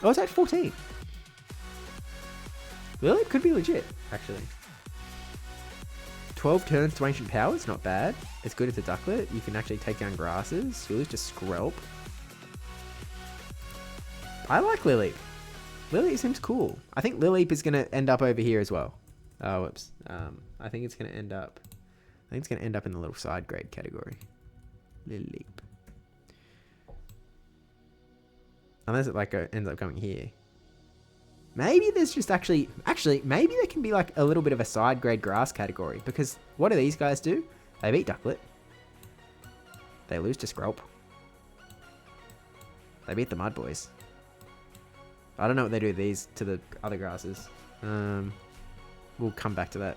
Oh, it's at 14. Lileep could be legit, actually. 12 turns to Ancient Powers, not bad. It's good as a Ducklet. You can actually take down grasses. You lose to Skrelp. I like Lileep. Lileep seems cool. I think Lileep is going to end up over here as well. Oh, whoops. I think it's going to end up... I think it's going to end up in the little side grade category. Lileep. Unless it like ends up going here. Maybe there's just actually, maybe there can be like a little bit of a side grade grass category, because what do these guys do? They beat Ducklet. They lose to Skrelp. They beat the Mud Boys. I don't know what they do with these to the other grasses. We'll come back to that.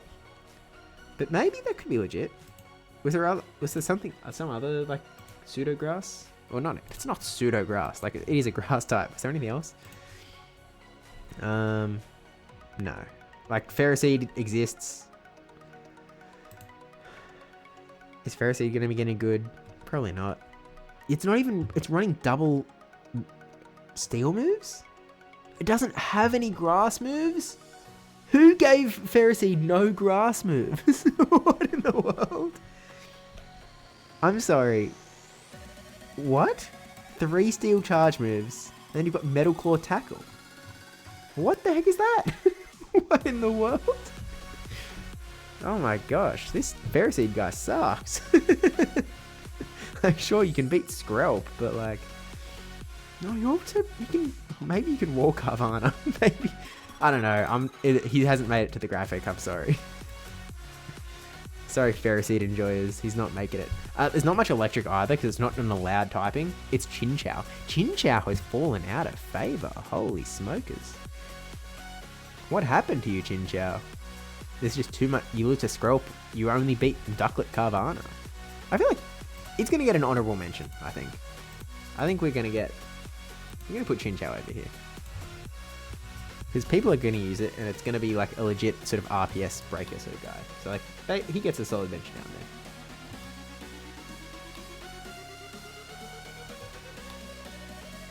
But maybe that could be legit. Was there something, some other like pseudo grass? Or not? It's not pseudo grass. Like it is a grass type. Is there anything else? No. Like Ferroseed exists. Is Ferroseed going to be getting good? Probably not. It's not even. It's running double steel moves. It doesn't have any grass moves. Who gave Ferroseed no grass moves? What in the world? I'm sorry. What? 3 steel charge moves. Then you've got Metal Claw Tackle. What the heck is that? What in the world? Oh my gosh, this Ferroseed guy sucks. I'm sure you can beat Skrelp, but like, no, maybe you can wall Carvana. Maybe, I don't know. He hasn't made it to the graphic. I'm sorry. Sorry, Ferroseed enjoyers. He's not making it. There's not much electric either because it's not an allowed typing. It's Chinchou. Chinchou has fallen out of favor. Holy smokers. What happened to you, Chinchou? There's just too much. You lose to Skrelp. You only beat Ducklet Carvana. I feel like it's going to get an honorable mention, I think. I think we're going to put Chinchou over here. Because people are going to use it, and it's going to be like a legit sort of RPS breaker sort of guy. So like, he gets a solid mention down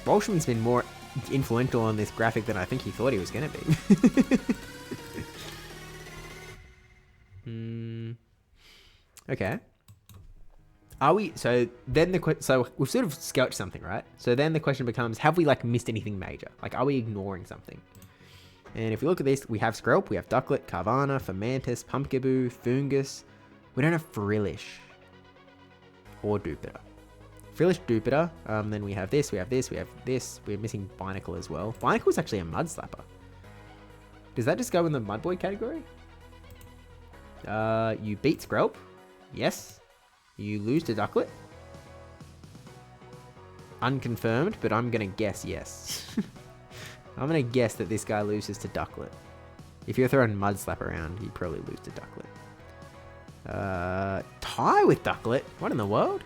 there. Walshman's been more influential on this graphic than I think he thought he was going to be. Okay. So we've sort of skelched something, right? So then the question becomes, have we like missed anything major? Like, are we ignoring something? And if we look at this, we have Skrelp, we have Ducklet, Carvana, Fermantis, Pumpkaboo, Foongus. We don't have Frillish or Dupiter. Frillish, Dupiter. Then we have this, we have this, we have this. We're missing Binacle as well. Binacle is actually a Mud Slapper. Does that just go in the Mud Boy category? You beat Skrelp. Yes. You lose to Ducklet. Unconfirmed, but I'm going to guess yes. I'm going to guess that this guy loses to Ducklet. If you're throwing Mud Slap around, you probably lose to Ducklet. Tie with Ducklet? What in the world?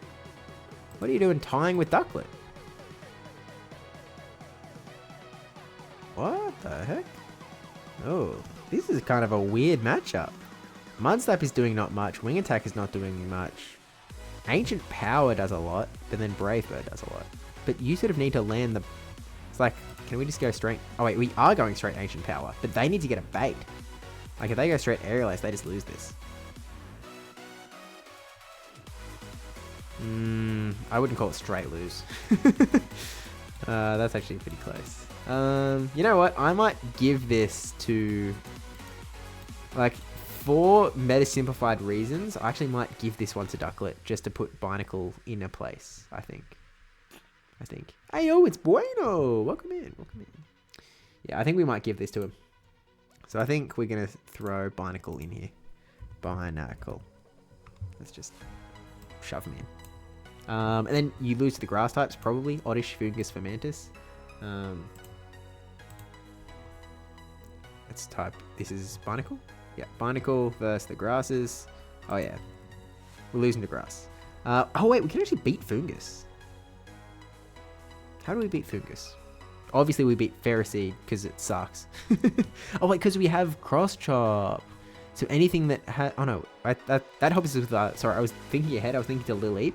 What are you doing tying with Ducklet? What the heck? Oh, this is kind of a weird matchup. Mud Slap is doing not much. Wing Attack is not doing much. Ancient Power does a lot, but then Brave Bird does a lot. But you sort of need to land the... It's like, can we just go straight... Oh wait, we are going straight Ancient Power, but they need to get a bait. Like if they go straight Aerial Ace, they just lose this. I wouldn't call it straight lose. That's actually pretty close. You know what? I might give this to... Like... For meta simplified reasons, I actually might give this one to Ducklet just to put Binacle in a place, I think. Hey, oh, it's Bueno! Welcome in. Yeah, I think we might give this to him. So I think we're going to throw Binacle in here. Binacle. Let's just shove him in. And then you lose to the grass types, probably. Oddish, Foongus, Fermantis. Let's type, this is Binacle? Yeah, Binacle versus the grasses. Oh yeah, we're losing to grass. Oh wait, we can actually beat Foongus. How do we beat Foongus? Obviously we beat Ferroseed because it sucks. Oh wait, because we have Cross Chop. So anything that oh no, that helps us with sorry, I was thinking ahead. I was thinking to Lilleap.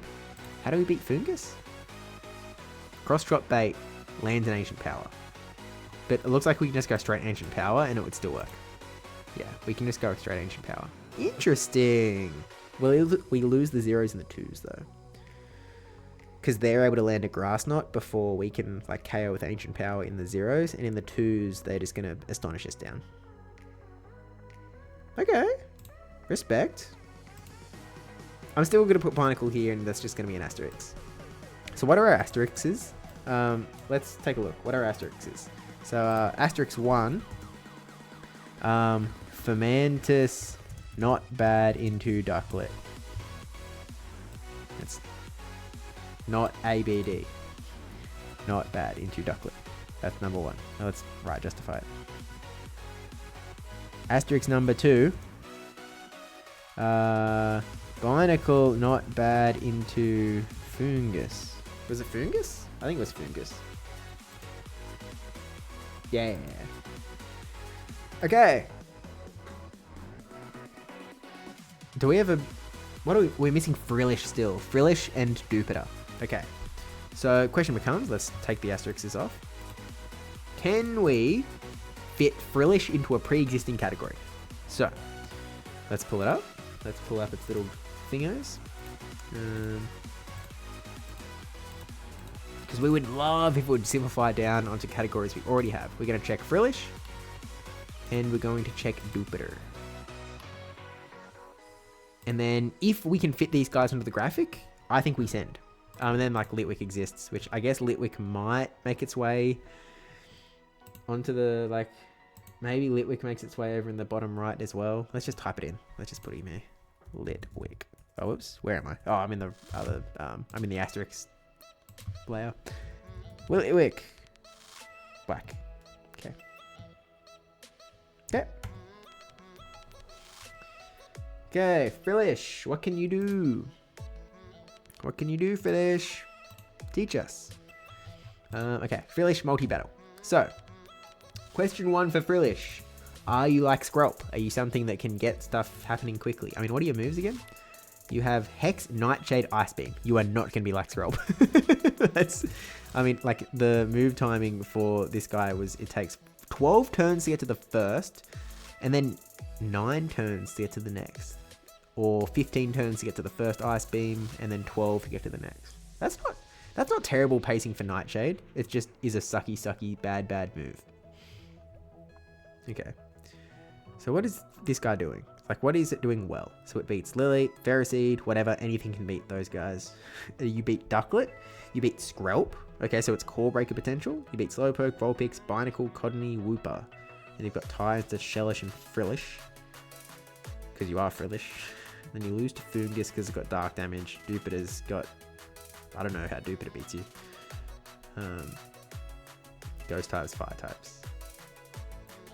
How do we beat Foongus? Cross Chop bait lands an Ancient Power, but it looks like we can just go straight Ancient Power and it would still work. Yeah, we can just go straight Ancient Power. Interesting. Well, we lose the 0s and the 2s, though. Because they're able to land a Grass Knot before we can like KO with Ancient Power in the 0s. And in the 2s, they're just going to Astonish us down. Okay. Respect. I'm still going to put Binacle here, and that's just going to be an asterisk. So what are our asterisks? Let's take a look. What are our asterisks? So asterisk 1. Fermentus, not bad into ducklet. It's not ABD. Not bad into ducklet. That's number 1. Now let's justify it. Asterisk number 2. Binacle, not bad into fungus. Was it fungus? I think it was fungus. Yeah. Okay. Do we have a... What are we... We're missing Frillish still. Frillish and Dupiter. Okay. So, question becomes... Let's take the asterisks off. Can we fit Frillish into a pre-existing category? So, let's pull it up. Let's pull up its little thingos. Because we would love if it would simplify down onto categories we already have. We're going to check Frillish. And we're going to check Jupiter. And then if we can fit these guys into the graphic, I think we send. And then like Litwick exists, which I guess Litwick might make its way onto the like, maybe Litwick makes its way over in the bottom right as well. Let's just type it in. Let's just put him here. Litwick. Oh, whoops. Where am I? Oh, I'm in the other, I'm in the asterisk layer. Litwick. Black. Okay. Okay. Okay, Frillish, what can you do? What can you do, Frillish? Teach us. Okay, Frillish multi-battle. So, question 1 for Frillish. Are you like Skrelp? Are you something that can get stuff happening quickly? I mean, what are your moves again? You have Hex, Nightshade, Ice Beam. You are not going to be like Skrelp. That's, I mean, like the move timing for this guy was, it takes 12 turns to get to the first, and then 9 turns to get to the next. Or 15 turns to get to the first Ice Beam, and then 12 to get to the next. That's not terrible pacing for Nightshade. It just is a sucky, bad move. Okay. So what is this guy doing? Like, what is it doing well? So it beats Lily, Ferroseed, whatever. Anything can beat those guys. You beat Ducklet. You beat Skrelp. Okay, so it's Core Breaker potential. You beat Slowpoke, Vulpix, Binacle, Codney, Wooper. And you've got ties to Shellish and Frillish. Because you are Frillish. Then you lose to Fungus because it's got dark damage. Jupiter's got... I don't know how Jupiter beats you. Ghost types, fire types.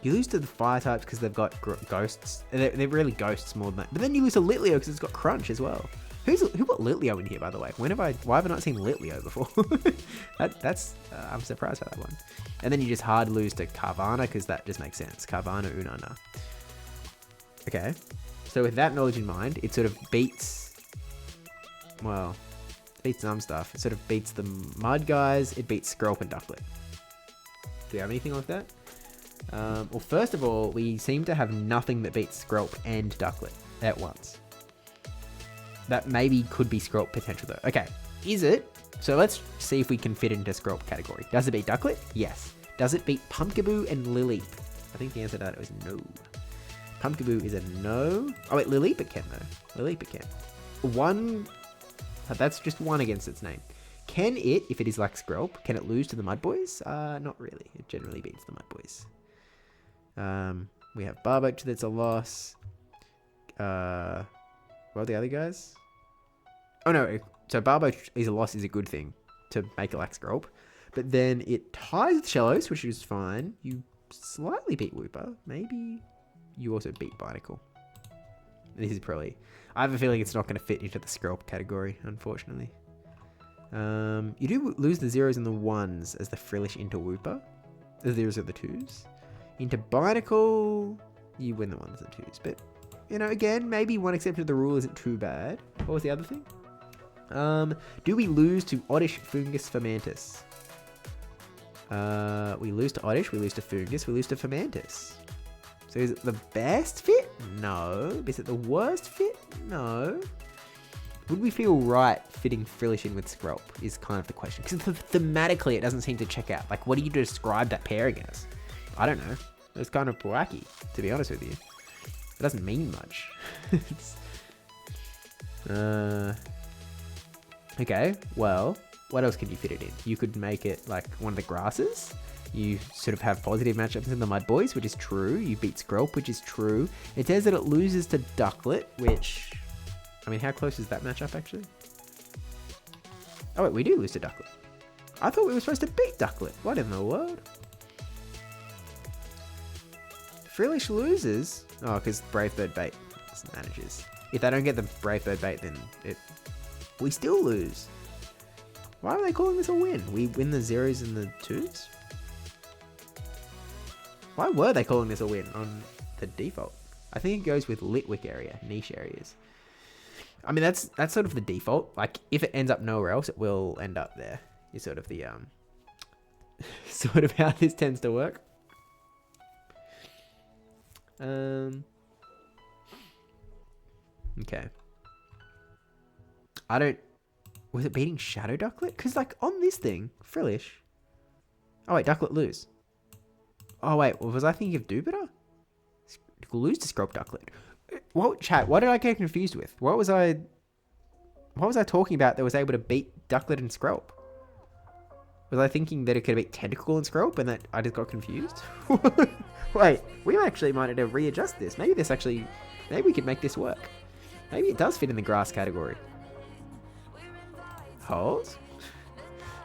You lose to the fire types because they've got ghosts. They're really ghosts more than that. But then you lose to Litleo because it's got crunch as well. Who got Litleo in here, by the way? Why have I not seen Litleo before? That's I'm surprised by that one. And then you just hard lose to Carvana because that just makes sense. Carvana, Unana. Okay. So with that knowledge in mind, it sort of beats... Well, it beats some stuff. It sort of beats the mud guys. It beats Skrelp and Ducklet. Do we have anything like that? Well, first of all, we seem to have nothing that beats Skrelp and Ducklet at once. That maybe could be Skrelp potential though. Okay, is it? So let's see if we can fit into Skrelp category. Does it beat Ducklet? Yes. Does it beat Pumpkaboo and Lileep? I think the answer to that was no. Pumpkaboo is a no. Oh wait, Lileep it can though. Lileep it can. One, that's just one against its name. Can it, if it is like Skrelp, can it lose to the Mud Boys? Not really. It generally beats the Mud Boys. We have Barboach that's a loss. What are the other guys? Oh no, so Barboach is a loss is a good thing to make it like Skrelp. But then it ties with Shellos, which is fine. You slightly beat Wooper. Maybe you also beat Binacle. This is probably... I have a feeling it's not going to fit into the Skrelp category, unfortunately. You do lose the zeros and the ones as the Frillish into Wooper. The zeros are the twos. Into Binacle, you win the ones and twos. But, you know, again, maybe one exception to the rule isn't too bad. What was the other thing? Do we lose to Oddish, Fungus, Fermentus? We lose to Oddish, we lose to Fungus, we lose to Fermentus. So is it the best fit? No. Is it the worst fit? No. Would we feel right fitting Frillish in with Skrelp is kind of the question. Because thematically it doesn't seem to check out. Like, what do you describe that pairing as? I don't know. It's kind of wacky, to be honest with you. It doesn't mean much. Okay, well, what else could you fit it in? You could make it like one of the grasses. You sort of have positive matchups in the Mud Boys, which is true. You beat Skrelp, which is true. It says that it loses to Ducklet, which... I mean, how close is that matchup, actually? Oh, wait, we do lose to Ducklet. I thought we were supposed to beat Ducklet. What in the world? Frillish loses. Oh, because Brave Bird Bait manages. If they don't get the Brave Bird Bait, then we still lose. Why are they calling this a win? We win the 0s and the 2s? Why were they calling this a win on the default? I think it goes with Litwick area, niche areas. I mean, that's sort of the default. Like, if it ends up nowhere else, it will end up there. Is sort of the sort of how this tends to work. Okay. Was it beating Shadow Ducklet? Because, like, on this thing, Frillish. Oh, wait, Ducklet lose. Oh, wait, was I thinking of Dubiter? Lose to Skrelp Ducklet. What, chat, what did I get confused with? What was I talking about that was able to beat Ducklet and Skrelp? Was I thinking that it could beat Tentacle and Skrelp and that I just got confused? Wait, we actually might have to readjust this. Maybe we could make this work. Maybe it does fit in the grass category. Holes?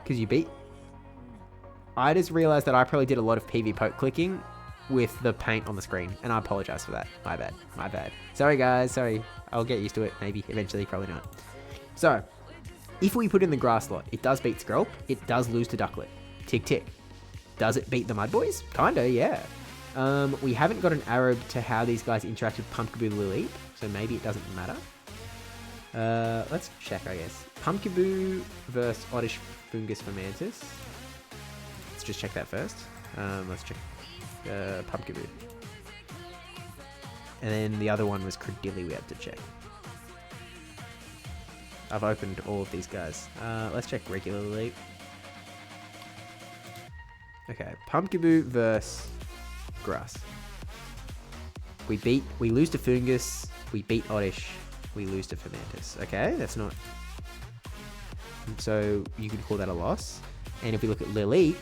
Because you beat... I just realized that I probably did a lot of PV poke clicking with the paint on the screen, and I apologize for that. My bad. Sorry, guys. Sorry. I'll get used to it. Maybe. Eventually. Probably not. So, if we put in the grass slot, it does beat Skrelp. It does lose to Ducklet. Tick, tick. Does it beat the Mud Boys? Kinda, yeah. We haven't got an arrow to how these guys interact with Pumpkaboo Lilip, so maybe it doesn't matter. Let's check, I guess. Pumpkaboo versus Oddish Fungus for Mantis. Let's just check that first. Let's check Pumpkaboo. And then the other one was Credilli we had to check. I've opened all of these guys. Let's check regular Lilip. Okay, Pumpkaboo versus Grass. We lose to Fungus, we beat Oddish, we lose to Fermentus. Okay, that's not... So you could call that a loss. And if we look at Lilip,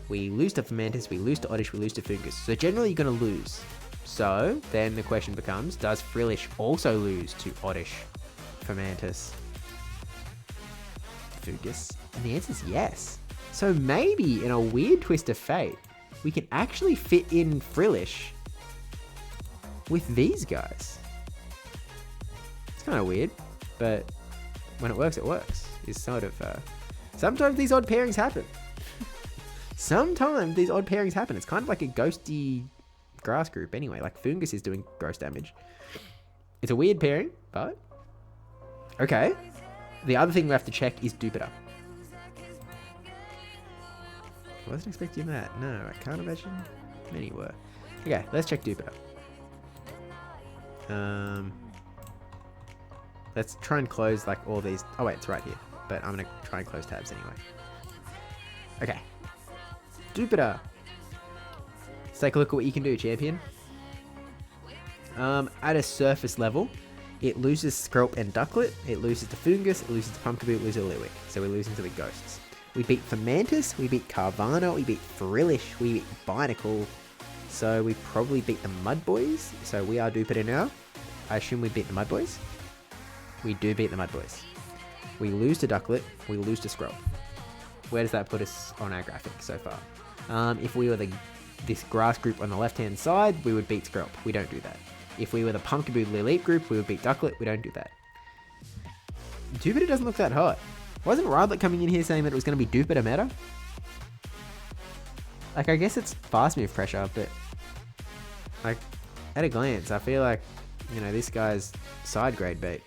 we lose to Fermentus, we lose to Oddish, we lose to Fungus. So generally you're going to lose. So then the question becomes, does Frillish also lose to Oddish, Fermentus, Fungus? And the answer is yes. So maybe in a weird twist of fate, we can actually fit in Frillish with these guys. It's kind of weird, but when it works, it works. It's sort of... sometimes these odd pairings happen. Sometimes these odd pairings happen. It's kind of like a ghosty grass group anyway. Like Fungus is doing gross damage. It's a weird pairing, but... Okay. The other thing we have to check is Dupiter. I wasn't expecting that. No, I can't imagine many were. Okay, let's check Dupiter. Let's try and close like all these. Oh wait, it's right here. But I'm gonna try and close tabs anyway. Okay. Dupiter. Let's take a look at what you can do, champion. At a surface level, it loses Skrelp and Ducklet. It loses to Fungus. It loses to Pumpkaboo. It loses to Lilwick. So we're losing to the ghosts. We beat Fermentus, we beat Carvana, we beat Frillish, we beat Binacle. So we probably beat the Mud Boys. So we are Dupiter now. I assume we beat the Mud Boys. We do beat the Mud Boys. We lose to Ducklet, we lose to Skrelp. Where does that put us on our graphic so far? If we were this grass group on the left-hand side, we would beat Skrelp. We don't do that. If we were the Pumpkaboo Lilip group, we would beat Ducklet. We don't do that. Dupiter doesn't look that hot. Wasn't Radlet coming in here saying that it was going to be Dupiter meta? Like, I guess it's fast move pressure, but... like, at a glance, I feel like, you know, this guy's side grade bait.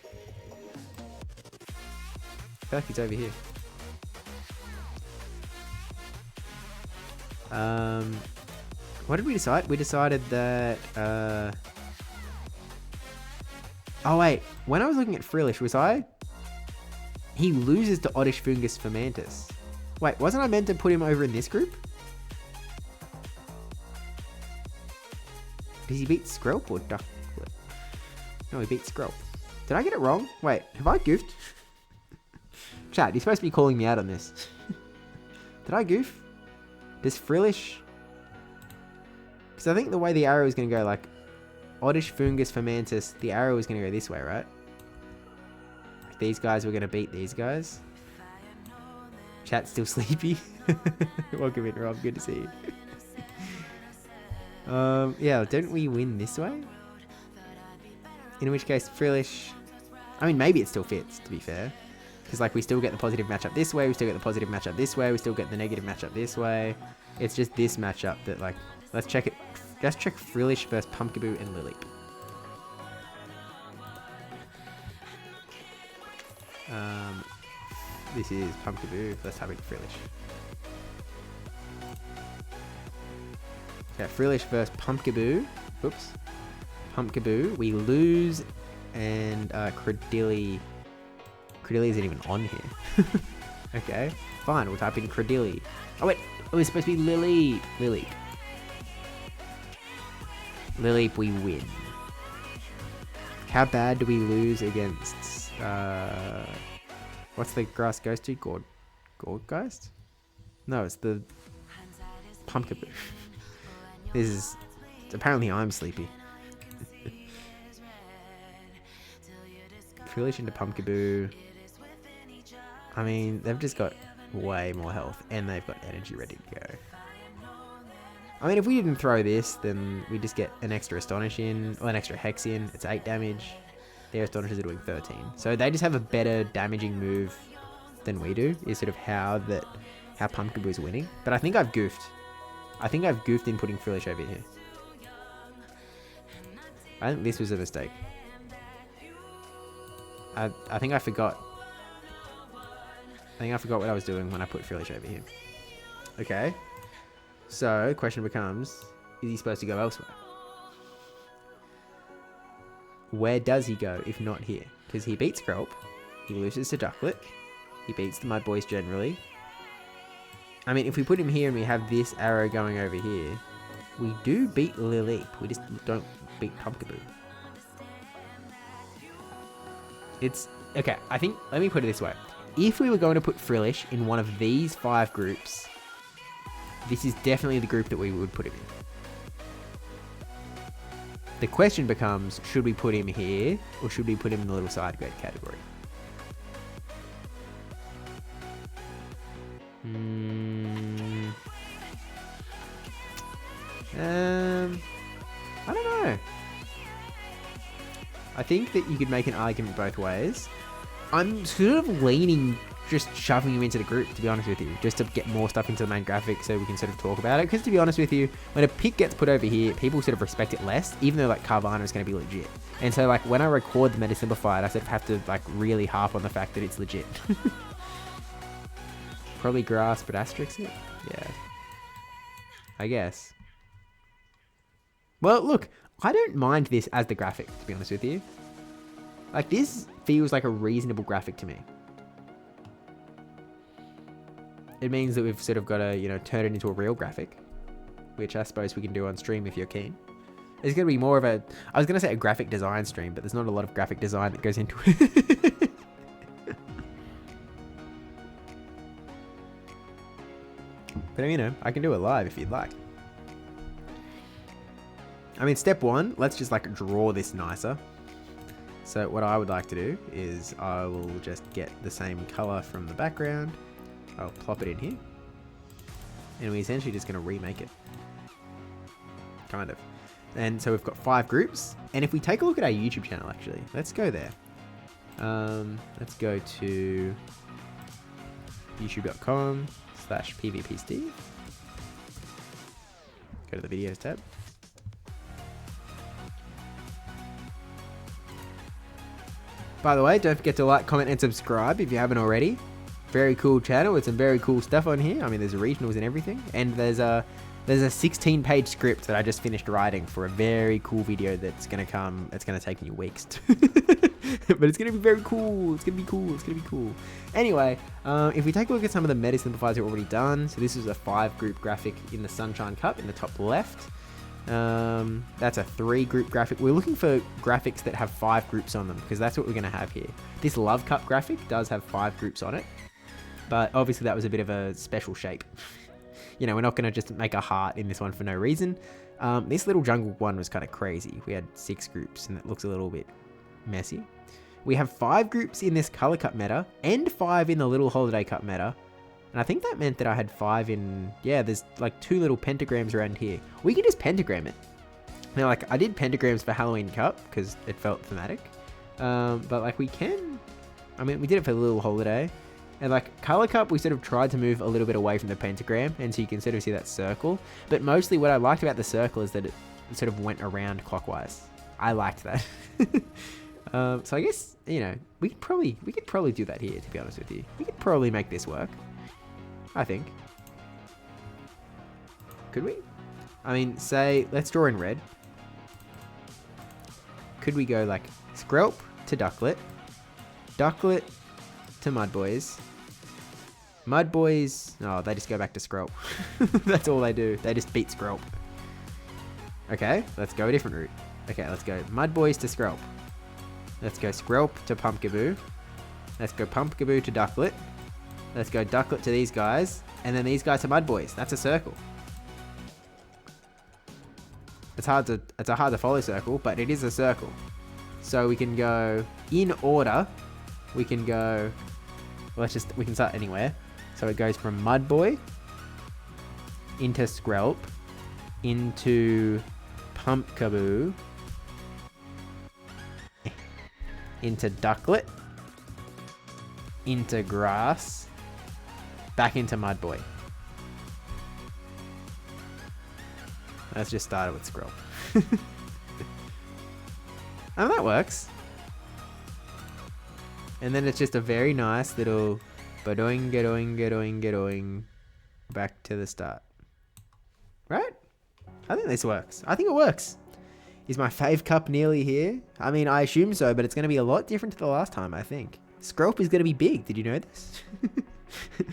I feel like he's over here. What did we decide? We decided that... Oh, wait. When I was looking at Frillish, was I... He loses to Oddish Fungus Fermentus. Wait, wasn't I meant to put him over in this group? Does he beat Skrelp or Ducklet? No, he beat Skrelp. Did I get it wrong? Wait, have I goofed? Chat, you're supposed to be calling me out on this. Did I goof? Does Frillish... Because I think the way the arrow is going to go, like, Oddish, Fungus, Fermentus, the arrow is going to go this way, right? Like these guys were going to beat these guys. Chat's still sleepy. Welcome in, Rob. Good to see you. Yeah, don't we win this way? In which case, Frillish... I mean, maybe it still fits, to be fair. Because, like, we still get the positive matchup this way, we still get the positive matchup this way, we still get the negative matchup this way. It's just this matchup that, like... Let's check it. Let's check Frillish versus Pumpkaboo and Lily. This is Pumpkaboo. Let's have it Frillish. Okay, Frillish versus Pumpkaboo. Oops. Pumpkaboo. We lose, and Credilli. Credilli isn't even on here. Okay, fine. We'll type in Credilli. Oh wait, oh, it's supposed to be Lily. Lily. Lily, we win. How bad do we lose against... what's the grass ghost to? Gourdgeist? No, it's the Pumpkaboo. This is... Apparently I'm sleepy. Frillish into Pumpkaboo. I mean, they've just got way more health, and they've got energy ready to go. I mean, if we didn't throw this, then we just get an extra Astonish in, or an extra Hex in. It's 8 damage. Their Astonishes are doing 13. So they just have a better damaging move than we do, is sort of how Pumpkaboo's winning. But I think I've goofed. I think I've goofed in putting Frillish over here. I think this was a mistake. I think I forgot. I think I forgot what I was doing when I put Frillish over here. Okay. So, the question becomes, is he supposed to go elsewhere? Where does he go if not here? Because he beats Skrelp, he loses to Ducklet, he beats the Mud Boys generally. I mean, if we put him here and we have this arrow going over here, we do beat Lily. We just don't beat Pumpkaboo. It's... Okay, I think... Let me put it this way. If we were going to put Frillish in one of these 5 groups... This is definitely the group that we would put him in. The question becomes, should we put him here, or should we put him in the little side grade category? I don't know. I think that you could make an argument both ways. I'm sort of leaning just shoving him into the group, to be honest with you, just to get more stuff into the main graphic so we can sort of talk about it. Because to be honest with you, when a pick gets put over here, people sort of respect it less, even though like Carvana is going to be legit. And so like when I record the Meta Simplified, I sort of have to like really harp on the fact that it's legit. Probably grass, but asterisk it? Yeah. I guess. Well, look, I don't mind this as the graphic, to be honest with you. Like this feels like a reasonable graphic to me. It means that we've sort of got to, you know, turn it into a real graphic, which I suppose we can do on stream if you're keen. It's going to be more of a, I was going to say a graphic design stream, but there's not a lot of graphic design that goes into it. But, you know, I can do it live if you'd like. I mean, step 1, let's just like draw this nicer. So what I would like to do is I will just get the same color from the background. I'll plop it in here. And we're essentially just going to remake it. Kind of. And so we've got 5 groups. And if we take a look at our YouTube channel, actually, let's go there. Let's go to youtube.com/PvPsteve. Go to the videos tab. By the way, don't forget to like, comment, and subscribe if you haven't already. Very cool channel with some very cool stuff on here. I mean, there's regionals and everything. And there's a 16-page script that I just finished writing for a very cool video that's going to come. It's going to take me weeks. But it's going to be very cool. It's going to be cool. It's going to be cool. Anyway, if we take a look at some of the meta simplifiers we've already done. So this is a 5-group graphic in the Sunshine Cup in the top left. That's a 3-group graphic. We're looking for graphics that have 5 groups on them because that's what we're going to have here. This Love Cup graphic does have 5 groups on it. But obviously that was a bit of a special shape. you know, we're not going to just make a heart in this one for no reason. This little jungle one was kind of crazy. We had 6 groups and it looks a little bit messy. We have 5 groups in this color cut meta and 5 in the little holiday cut meta. And I think that meant that I had 5 in, yeah, there's like 2 little pentagrams around here. We can just pentagram it. Now, like, I did pentagrams for Halloween Cup because it felt thematic. But like we can, I mean, we did it for the little holiday. And like Color Cup, we sort of tried to move a little bit away from the pentagram. And so you can sort of see that circle. But mostly what I liked about the circle is that it sort of went around clockwise. I liked that. So I guess, you know, we could probably do that here, to be honest with you. We could probably make this work. I think. Could we? I mean, say, let's draw in red. Could we go like Skrelp to Ducklet, Ducklet to Mudboys, Mudboys, oh, they just go back to Skrelp. That's all they do. They just beat Skrelp. Okay, let's go a different route. Okay, let's go Mudboys to Skrelp. Let's go Skrelp to Pumpkaboo. Let's go Pumpkaboo to Ducklet. Let's go Ducklet to these guys. And then these guys to Mudboys. That's a circle. It's a hard to follow circle, but it is a circle. So we can go in order. We can go, we can start anywhere. So it goes from Mudboy into Skrelp into Pumpkaboo into Ducklet into Grass back into Mudboy. Let's just start it with Skrelp. And that works. And then it's just a very nice little ba-doing back to the start. Right? I think this works. I think it works. Is my fave cup nearly here? I mean, I assume so, but it's going to be a lot different to the last time, I think. Skrelp is going to be big. Did you know this?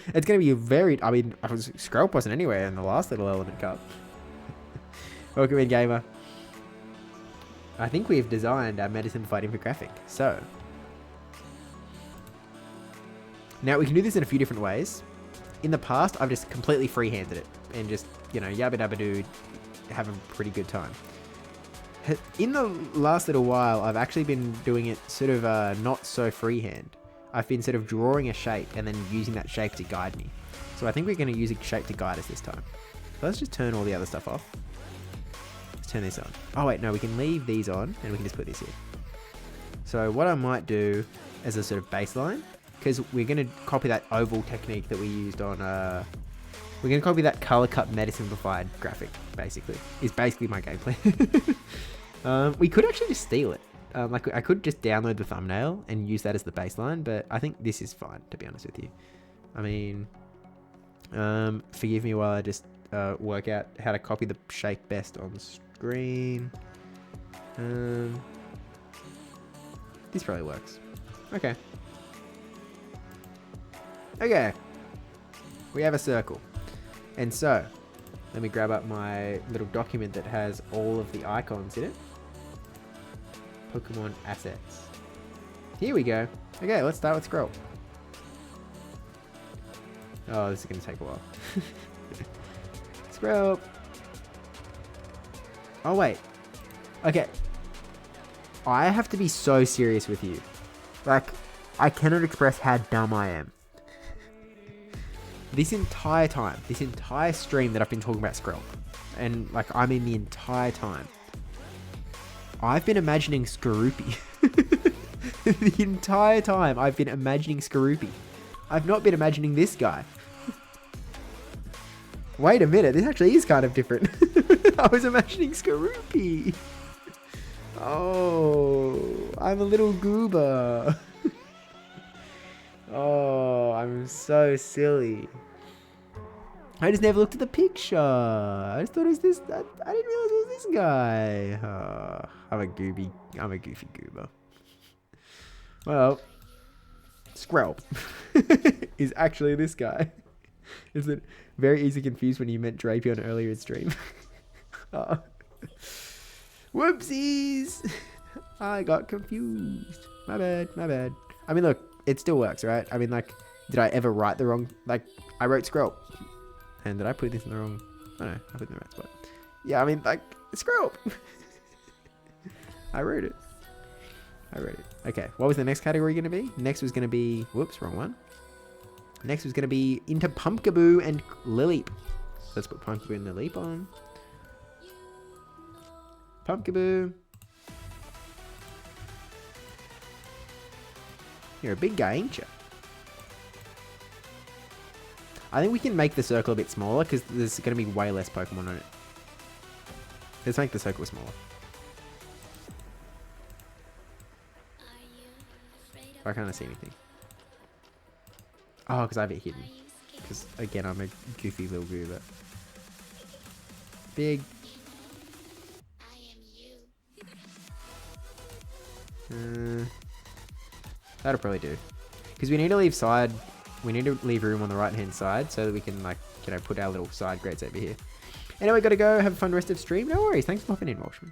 It's going to be a very... I mean, Skrelp wasn't anywhere in the last little element cup. Welcome in, gamer. I think we've designed our Meta Simplified infographic. So, now we can do this in a few different ways. In the past, I've just completely freehanded it and just, you know, yabba dabba doo, have a pretty good time. In the last little while, I've actually been doing it sort of not so freehand. I've been sort of drawing a shape and then using that shape to guide me. So I think we're going to use a shape to guide us this time. So let's just turn all the other stuff off. Turn this on. Oh wait, no, we can leave these on and we can just put this here. So what I might do as a sort of baseline, because we're going to copy that oval technique that we used on, we're going to copy that color cut Meta Simplified graphic, basically, is basically my gameplay. We could actually just steal it. Like I could just download the thumbnail and use that as the baseline, but I think this is fine, to be honest with you. I mean, forgive me while I just work out how to copy the shape best on screen. This probably works. Okay. Okay. We have a circle. And so, let me grab up my little document that has all of the icons in it. Pokemon assets. Here we go. Okay, let's start with Skrelp. Oh, this is going to take a while. Skrelp. Oh, wait. Okay. I have to be so serious with you. Like, I cannot express how dumb I am. This entire time, this entire stream that I've been talking about Skrelp, and like I mean the entire time, I've been imagining Skorupi. The entire time I've been imagining Skorupi. I've not been imagining this guy. Wait a minute, this actually is kind of different. I was imagining Skorupi. Oh, I'm a little goober. Oh, I'm so silly. I just never looked at the picture. I just thought it was this. I didn't realize it was this guy. Oh, I'm a goofy goober. Well, Skrelp is actually this guy. Is it very easy confused when you meant Drapion earlier in stream? Oh. Whoopsies! I got confused. My bad, my bad. I mean, look, it still works, right? I mean, like, did I ever write the wrong... Like, I wrote Skrelp. And did I put this in the wrong? Oh no, I put it in the right spot. Yeah, I mean, like, scroll up. I wrote it. Okay, what was the next category going to be? Next was going to be... Whoops, wrong one. Next was going to be into Pumpkaboo and Lileep. Let's put Pumpkaboo and Lileep on. Pumpkaboo. You're a big guy, ain't you? I think we can make the circle a bit smaller because there's going to be way less Pokemon on it. Let's make the circle smaller. I can't see anything. Oh, because I have it hidden. Because, again, I'm a goofy little goober. Big. That'll probably do. Because we need to leave room on the right hand side so that we can, like, you know, put our little side grades over here. Anyway, gotta go. Have a fun rest of stream. No worries. Thanks for popping in, Walshman.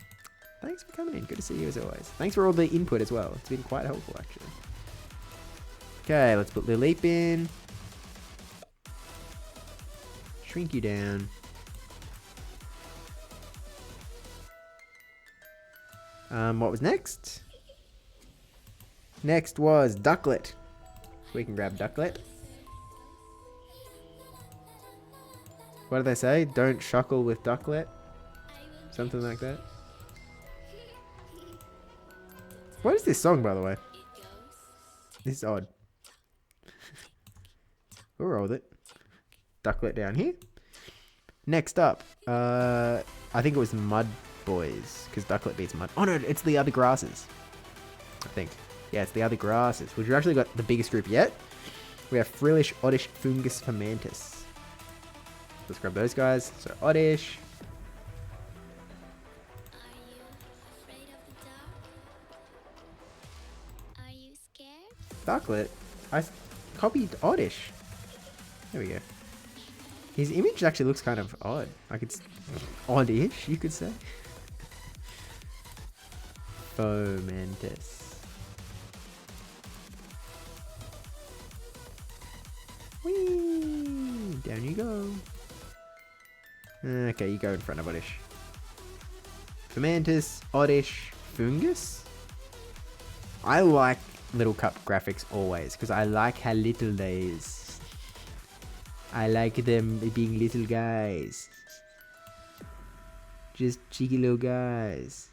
Thanks for coming in. Good to see you as always. Thanks for all the input as well. It's been quite helpful, actually. Okay, let's put Lileep in. Shrink you down. What was next? Next was Ducklet. We can grab Ducklet. What do they say? Don't shuckle with Ducklet? Something like that. What is this song, by the way? This is odd. We'll roll with it. Ducklet down here. Next up, I think it was Mud Boys, because Ducklet beats Mud. Oh no, it's the other grasses. I think. Yeah, it's the other grasses, which we've actually got the biggest group yet. We have Frillish, Oddish, Fungus, Fermentus. Let's grab those guys. So Oddish. Ducklet. I copied Oddish. There we go. His image actually looks kind of odd. Like it's oddish, you could say. Fomentus. Whee! Down you go. Okay, you go in front of Oddish. Fomentus, Oddish, Fungus. I like Little Cup graphics always because I like how little they is. I like them being little guys. Just cheeky little guys.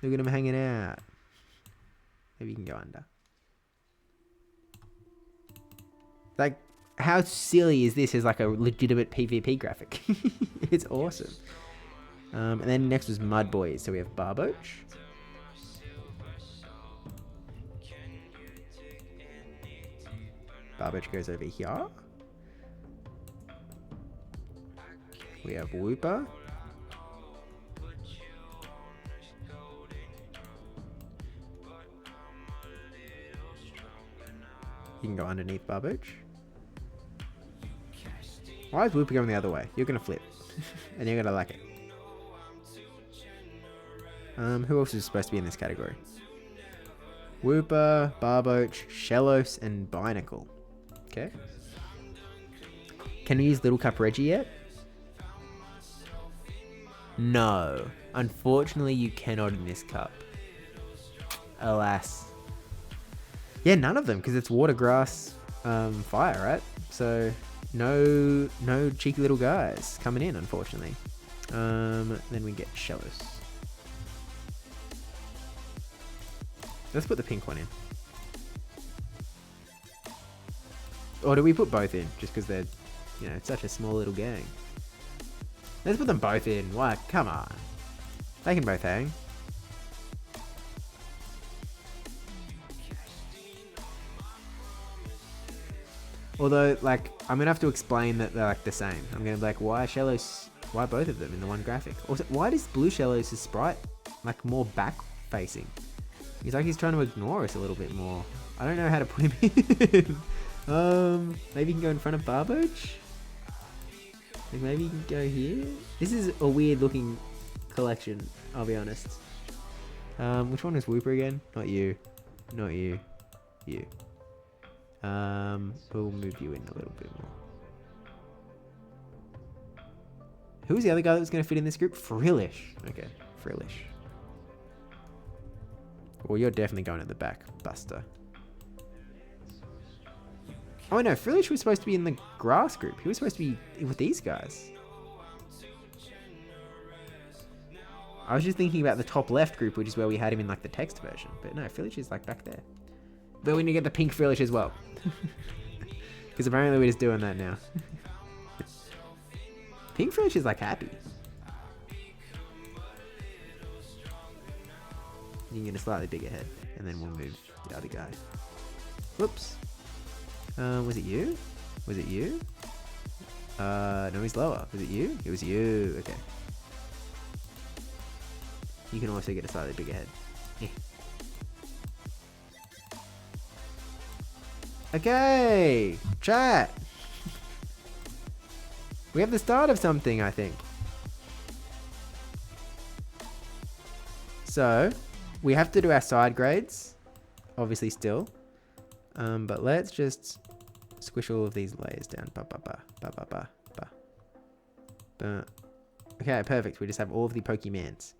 Look at them hanging out. Maybe you can go under. Like, how silly is this as like a legitimate PvP graphic? It's awesome. And then next was Mud Boys. So we have Barboach. Barboach goes over here. We have Wooper. You can go underneath Barboach. Why is Wooper going the other way? You're going to flip. And you're going to like it. Who else is supposed to be in this category? Wooper, Barboach, Shellos, and Binacle. Okay. Can we use Little Cup Reggie yet? No. Unfortunately, you cannot in this cup. Alas. Yeah, none of them, because it's water, grass, fire, right? So, no cheeky little guys coming in, unfortunately. Then we get Shellos. Let's put the pink one in. Or do we put both in? Just because they're, you know, it's such a small little gang. Let's put them both in. What? Come on. They can both hang. Although, like, I'm going to have to explain that they're, like, the same. I'm going to be like, why Shellos, why both of them in the one graphic? Also, why does Blue Shellos' sprite, like, more back-facing? He's like he's trying to ignore us a little bit more. I don't know how to put him in. Maybe you can go in front of Barboach? Like maybe you can go here? This is a weird looking collection, I'll be honest. Which one is Wooper again? Not you. Not you. You. We'll move you in a little bit more. Who's the other guy that was going to fit in this group? Frillish. Okay, Frillish. Well, you're definitely going at the back, Buster. Oh no, Frillish was supposed to be in the grass group. He was supposed to be with these guys. I was just thinking about the top left group, which is where we had him in like the text version. But no, Frillish is like back there. But we need to get the pink Frillish as well. Because apparently we're just doing that now. Pink Frillish is like happy. You can get a slightly bigger head. And then we'll move the other guy. Whoops. Was it you? Was it you? No, he's lower. Was it you? It was you. Okay. You can also get a slightly bigger head. Yeah. Okay, chat. We have the start of something, I think. So, we have to do our side grades, obviously still. But let's just squish all of these layers down. Okay, perfect. We just have all of the Pokemons.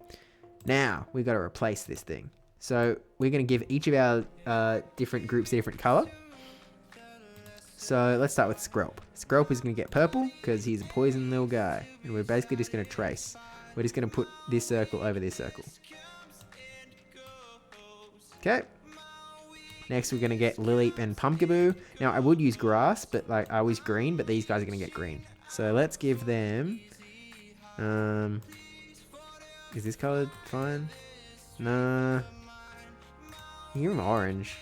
Now, we've got to replace this thing. So, we're going to give each of our different groups a different color. So, let's start with Skrelp. Skrelp is going to get purple because he's a poison little guy. And we're basically just going to trace. We're just going to put this circle over this circle. Okay. Next, we're going to get Lileep and Pumpkaboo. Now, I would use grass, but like I was green, but these guys are going to get green. So, let's give them... is this colored fine? Nah. Give them orange.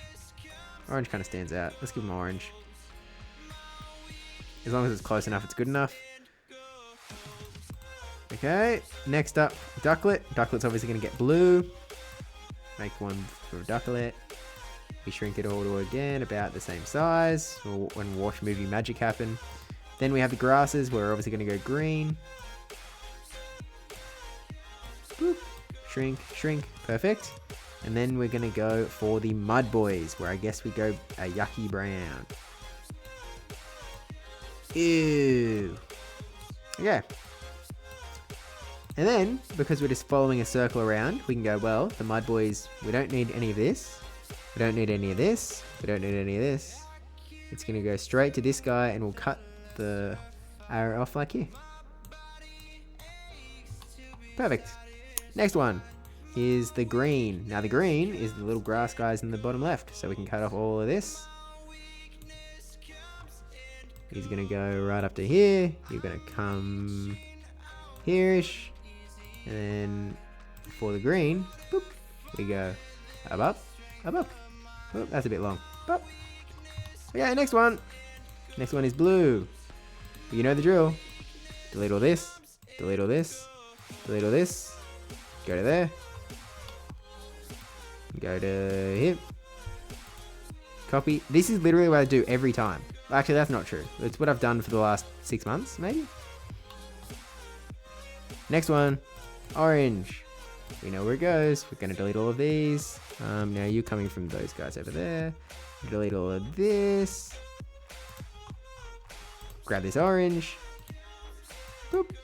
Orange kind of stands out. Let's give them orange. As long as it's close enough, it's good enough. Okay, next up, Ducklet. Ducklet's obviously going to get blue. Make one for Ducklet. We shrink it all to, again, about the same size. When Wash Movie Magic happen. Then we have the grasses. We're obviously going to go green. Boop. Shrink, shrink. Perfect. And then we're going to go for the Mud Boys, where I guess we go a yucky brown. Ew. Okay. And then, because we're just following a circle around, we can go, well, the Mud Boys, we don't need any of this. We don't need any of this. We don't need any of this. It's going to go straight to this guy, and we'll cut the arrow off like here. Perfect. Next one is the green. Now, the green is the little grass guys in the bottom left. So we can cut off all of this. He's going to go right up to here. You're going to come here-ish. And then for the green, boop, we go up, up, up, up. Oh, that's a bit long. Up. Okay, next one. Next one is blue. You know the drill. Delete all this. Delete all this. Delete all this. Go to there. Go to here. Copy. This is literally what I do every time. Actually, that's not true. It's what I've done for the last 6 months, maybe. Next one. Orange. We know where it goes. We're going to delete all of these. Now you're coming from those guys over there. Delete all of this. Grab this orange. Boop.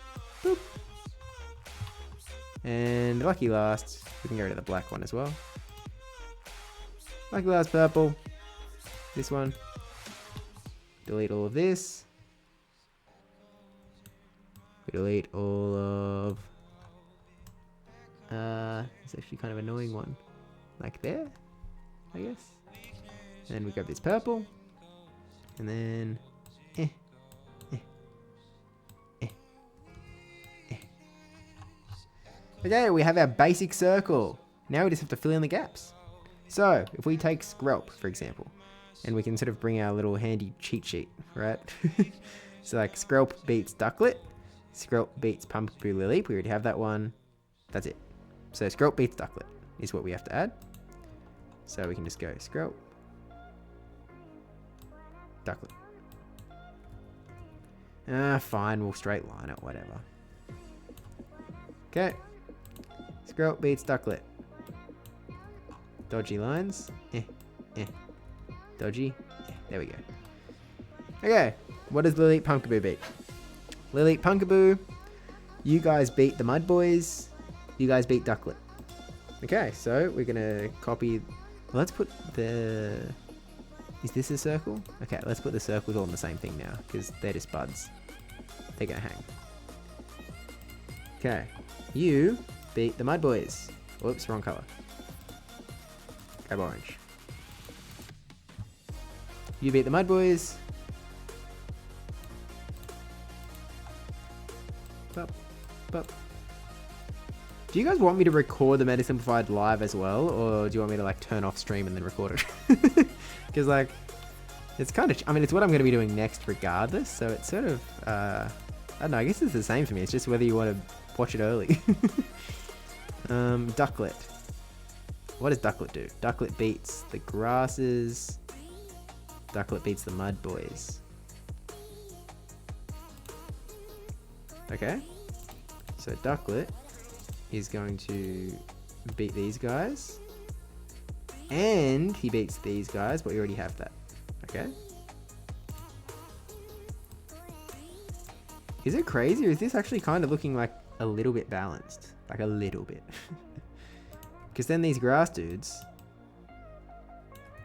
Boop. And lucky last. We can go to the black one as well. Lucky last purple. This one. Delete all of this. We delete all of... it's actually kind of an annoying one. Like there, I guess. And we grab this purple. And then... Okay, we have our basic circle. Now we just have to fill in the gaps. So, if we take Skrelp, for example, and we can sort of bring our little handy cheat sheet, right? So like Skrelp beats Ducklet, Skrelp beats Pumpkaboo Lileep. We already have that one. That's it. So Skrelp beats Ducklet is what we have to add. So we can just go Skrelp, Ducklet. Fine, we'll straight line it, whatever. Okay. Skrelp beats Ducklet. Dodgy lines. Dodgy. There we go. Okay. What does Lileep Pumpkaboo beat? Lileep Pumpkaboo You guys beat the Mud Boys. You guys beat Ducklet. Okay, so we're gonna copy. Let's put the. Is this a circle? Okay, let's put the circles all in the same thing now because they're just buds. They're gonna hang. Okay, you beat the Mud Boys. Whoops, wrong color. Grab orange. You beat the Mud Boys. Bup, bup. Do you guys want me to record the Meta Simplified live as well, or do you want me to like turn off stream and then record it? Because like, it's kind of, I mean, it's what I'm going to be doing next regardless, so it's sort of, I don't know, I guess it's the same for me, it's just whether you want to watch it early. Ducklet. What does Ducklet do? Ducklet beats the grasses. Ducklet beats the Mud Boys. Okay. So Ducklet is going to beat these guys. And he beats these guys, but we already have that. Okay. Is it crazy or is this actually kind of looking like a little bit balanced? Like a little bit. Because then these grass dudes,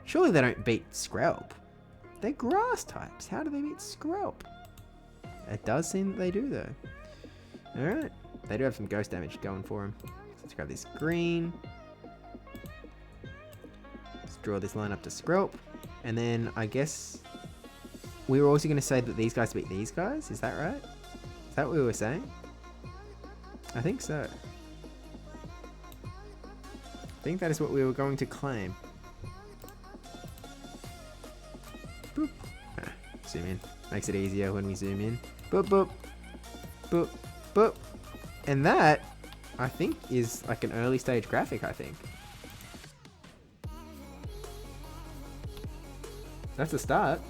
surely they don't beat Skrelp. They're grass types. How do they beat Skrelp? It does seem that they do though. Alright. They do have some ghost damage going for them. Let's grab this green. Let's draw this line up to Skrelp. And then I guess we were also going to say that these guys beat these guys. Is that right? Is that what we were saying? I think so. I think that is what we were going to claim. Boop. Ah, zoom in. Makes it easier when we zoom in. Boop, boop. Boop, boop. And that, I think, is like an early stage graphic, I think. That's a start.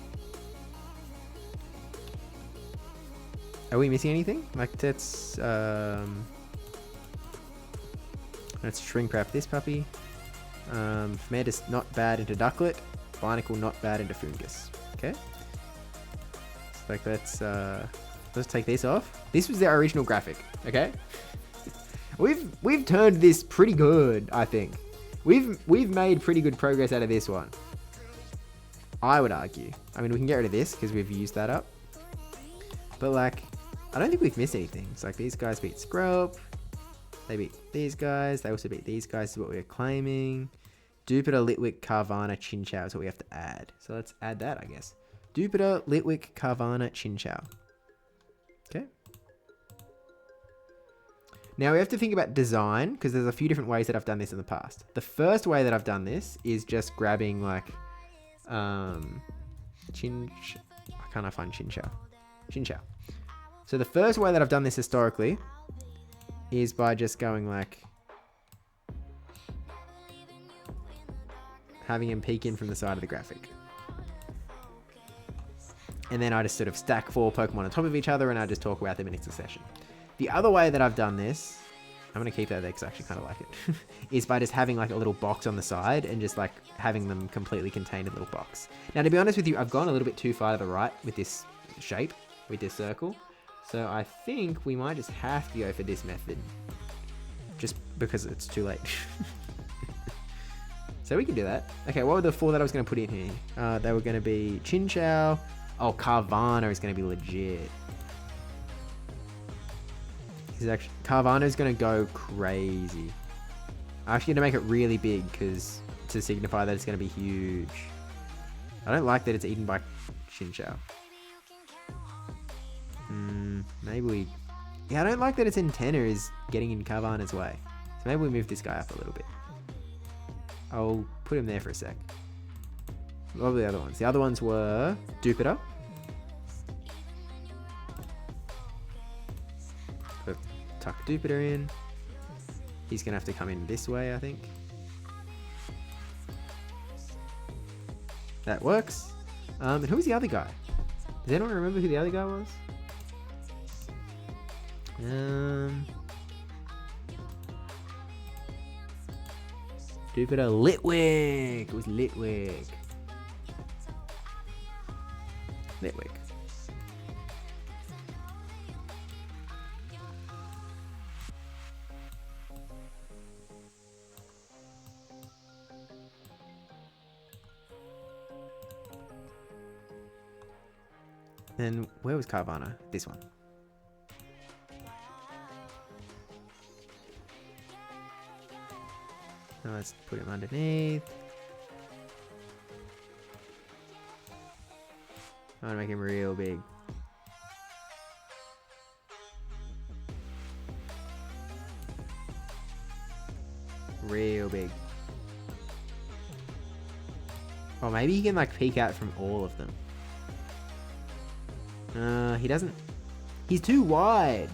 Are we missing anything? Like, let's shrink wrap this puppy. Fermentus not bad into Ducklet. Barnacle not bad into Fungus. Okay. So like let's take this off. This was the original graphic. Okay. We've turned this pretty good, I think. We've made pretty good progress out of this one. I would argue. I mean, we can get rid of this because we've used that up. But like, I don't think we've missed anything. It's like these guys beat Skrelp. They beat these guys. They also beat these guys is what we're claiming. Dupiter, Litwick, Carvana, Chinchou is what we have to add. So let's add that, I guess. Dupiter, Litwick, Carvana, Chinchou. Okay. Now we have to think about design because there's a few different ways that I've done this in the past. The first way that I've done this is just grabbing like, I can't find Chinchou. Chinchou. So the first way that I've done this historically is by just going like, having him peek in from the side of the graphic. And then I just sort of stack 4 Pokemon on top of each other and I just talk about them in succession. The other way that I've done this, I'm going to keep that there because I actually kind of like it, is by just having like a little box on the side and just like having them completely contained in a little box. Now, to be honest with you, I've gone a little bit too far to the right with this shape, with this circle. So I think we might just have to go for this method just because it's too late. So we can do that. Okay, what were the 4 that I was going to put in here? They were going to be Chinchou. Oh, Carvana is going to be legit. Carvana is going to go crazy. I'm actually going to make it really big because to signify that it's going to be huge. I don't like that it's eaten by Chinchou. Maybe we... Yeah, I don't like that its antenna is getting in Carvana's way. So maybe we move this guy up a little bit. I'll put him there for a sec. What were the other ones? The other ones were Dupiter. Tuck Dupiter in. He's going to have to come in this way, I think. That works. And who was the other guy? Does anyone remember who the other guy was? Dupiter Litwick. It was Litwick. Litwick. Then where was Carvana? This one. Now let's put him underneath. I want to make him real big. Real big. Or maybe he can like peek out from all of them. He doesn't. He's too wide.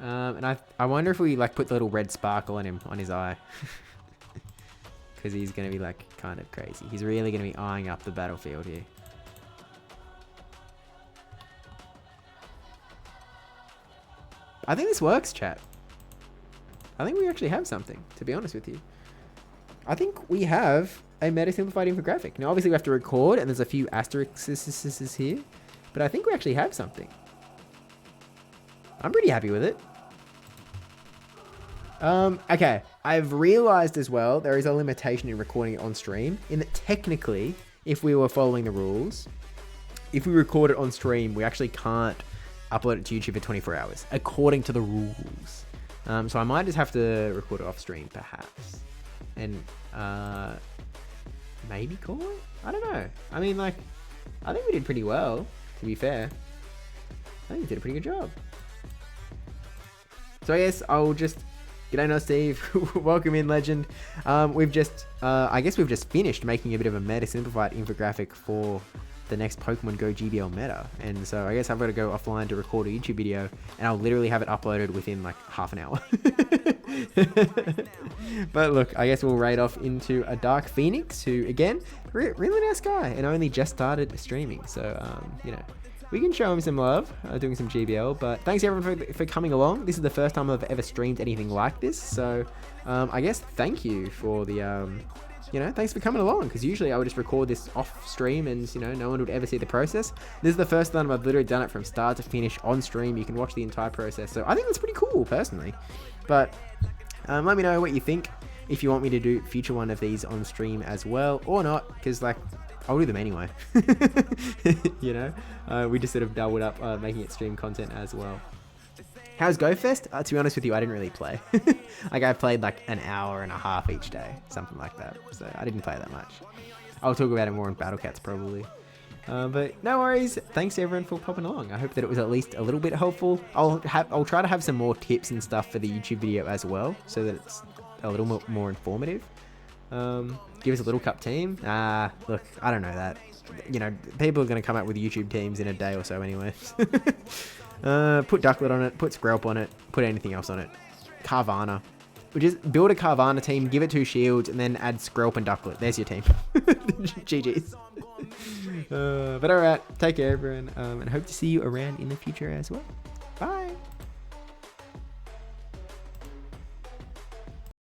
And I wonder if we like put the little red sparkle on him on his eye. Because he's going to be like kind of crazy. He's really going to be eyeing up the battlefield here. I think this works, chat. I think we actually have something, to be honest with you. I think we have a meta simplified infographic. Now, obviously, we have to record, and there's a few asterisks here. But I think we actually have something. I'm pretty happy with it. Okay. I've realized as well, there is a limitation in recording it on stream. In that technically, if we were following the rules, if we record it on stream, we actually can't upload it to YouTube for 24 hours, according to the rules. So I might just have to record it off stream, perhaps. And, maybe call it? I don't know. I mean, like, I think we did pretty well, to be fair. I think we did a pretty good job. So I guess I'll just... G'day, no Steve. Welcome in, legend. We've just... I guess we've just finished making a bit of a meta simplified infographic for the next Pokemon Go GBL meta. And so I guess I've got to go offline to record a YouTube video, and I'll literally have it uploaded within like half an hour. But look, I guess we'll raid off into a Dark Phoenix, who, again, really nice guy, and only just started streaming. So, you know... We can show him some love, doing some GBL, but thanks everyone for coming along. This is the first time I've ever streamed anything like this, so I guess thank you for the, you know, thanks for coming along, because usually I would just record this off stream and, you know, no one would ever see the process. This is the first time I've literally done it from start to finish on stream. You can watch the entire process, so I think that's pretty cool, personally. But let me know what you think, if you want me to do future one of these on stream as well, or not, because, like, I'll do them anyway. You know, we just sort of doubled up making it stream content as well. How's GoFest? To be honest with you, I didn't really play. Like, I played like an hour and a half each day, something like that. So I didn't play that much. I'll talk about it more in Battle Cats probably. But no worries. Thanks everyone for popping along. I hope that it was at least a little bit helpful. I'll try to have some more tips and stuff for the YouTube video as well, so that it's a little more informative. Give us a little cup team. Look, I don't know that. You know, people are going to come up with YouTube teams in a day or so anyway. Put Ducklet on it, put Skrelp on it, put anything else on it. Carvana. We just build a Carvana team, give it 2 shields, and then add Skrelp and Ducklet. There's your team. GG's. But alright, take care everyone, and hope to see you around in the future as well. Bye.